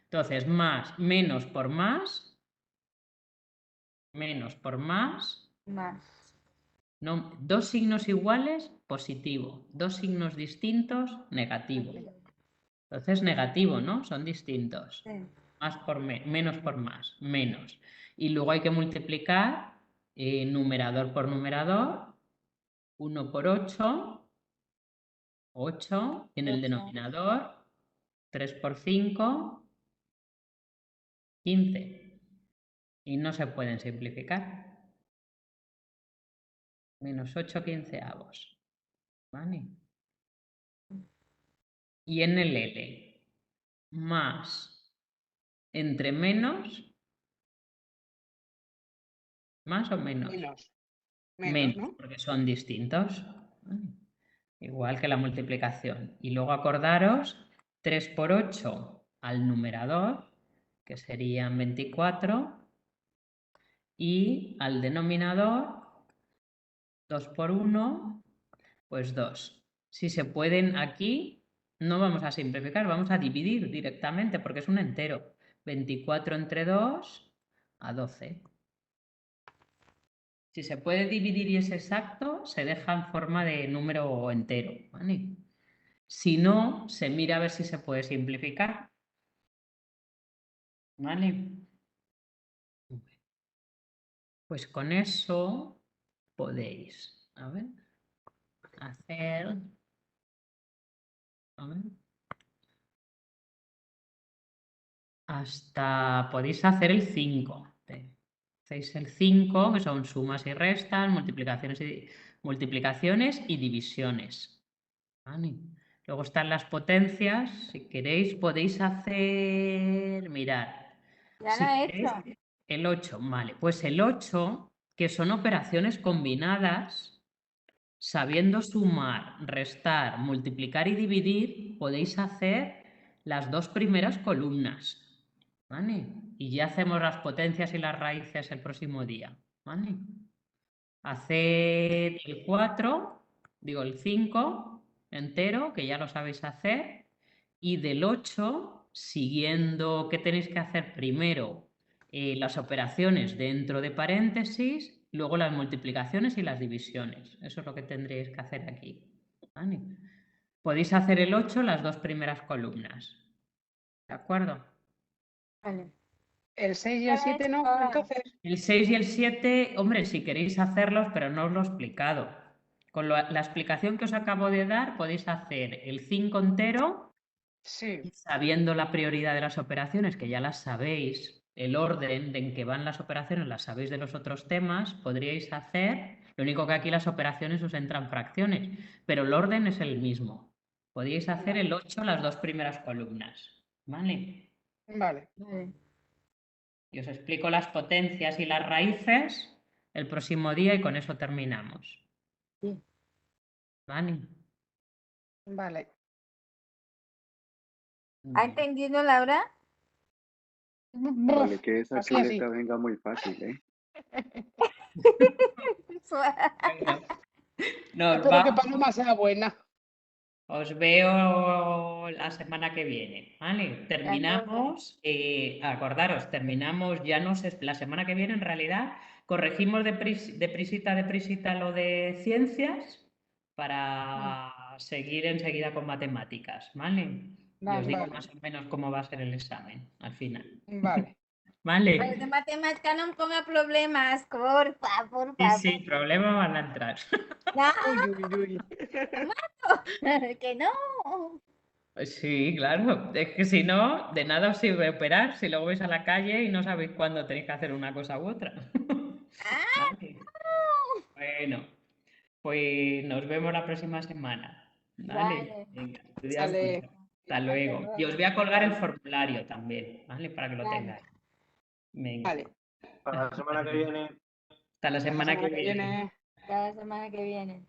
Entonces, más, menos por más, Más. no, dos signos iguales, positivo. Dos signos distintos, negativo. Entonces, negativo, ¿no? Son distintos. Sí. Más por menos por más, menos. Y luego hay que multiplicar numerador por numerador, 1 por 8, 8, y en el 8. denominador, 3 por 5, 15. Y no se pueden simplificar. Menos 8 quinceavos. ¿Vale? Y en el L, más entre menos, más o menos. Menos, ¿no? Porque son distintos. ¿Vale? Igual que la multiplicación. Y luego acordaros 3 por 8 al numerador, que serían 24, y al denominador 2 por 1, pues 2. Si se pueden aquí, no vamos a simplificar, vamos a dividir directamente porque es un entero. 24 entre 2 a 12. Si se puede dividir y es exacto, se deja en forma de número entero, ¿vale? Si no, se mira a ver si se puede simplificar. ¿Vale? Pues con eso podéis, a ver, hacer, a ver, hasta podéis hacer el 5. Hacéis el 5, que son sumas y restas, multiplicaciones y divisiones. ¿Vale? Luego están las potencias. Si queréis, podéis hacer, mirad. Ya Si lo he queréis, hecho. el 8, vale. Pues el 8, que son operaciones combinadas, sabiendo sumar, restar, multiplicar y dividir, podéis hacer las dos primeras columnas. ¿Vale? Y ya hacemos las potencias y las raíces el próximo día. ¿Vale? Haced el 4, digo el 5 entero, que ya lo sabéis hacer, y del 8, siguiendo qué tenéis que hacer primero, las operaciones dentro de paréntesis, luego las multiplicaciones y las divisiones. Eso es lo que tendréis que hacer aquí. ¿Vale? Podéis hacer el 8 las dos primeras columnas. ¿De acuerdo? Vale. El 6 y Ya el lo he 7 hecho no, ahora. entonces. El 6 y el 7, hombre, si queréis hacerlos, pero no os lo he explicado. Con la explicación que os acabo de dar, podéis hacer el 5 entero, Sí, sabiendo la prioridad de las operaciones, que ya las sabéis, el orden en que van las operaciones las sabéis de los otros temas, podríais hacer, lo único que aquí las operaciones os entran fracciones, pero el orden es el mismo. Podríais hacer el 8 las dos primeras columnas, ¿vale? vale. Vale. Y os explico las potencias y las raíces el próximo día y con eso terminamos. Sí. ¿Vale? Vale. ¿Ha entendido, Laura? Vale, que esa Así, así. chuleta venga muy fácil, ¿eh? Bueno, nos Espero que vamos. Paloma sea buena. Os veo la semana que viene, ¿vale? Terminamos, acordaros, terminamos, ya no sé, la semana que viene en realidad corregimos deprisita lo de ciencias para seguir enseguida con matemáticas, ¿vale? Y os digo Vale, más o menos cómo va a ser el examen al final, vale. ¿vale? Pero de matemática no me ponga problemas, porfa, por Sí, favor. sí, problemas van a entrar. No, Uy, uy, uy. que no. Pues sí, claro. Es que si no, de nada os sirve operar si luego vais a la calle y no sabéis cuándo tenéis que hacer una cosa u otra. Ah, Vale. Bueno, pues nos vemos la próxima semana. ¿Vale? vale. Venga, estudiad Sale. mucho. Hasta Hasta luego. Y os voy luego. a colgar el formulario también, ¿vale? Para que lo Vale. tengáis. Venga. Vale. Para la semana que viene. Hasta la Hasta la semana que semana que viene. viene. Hasta la semana que viene.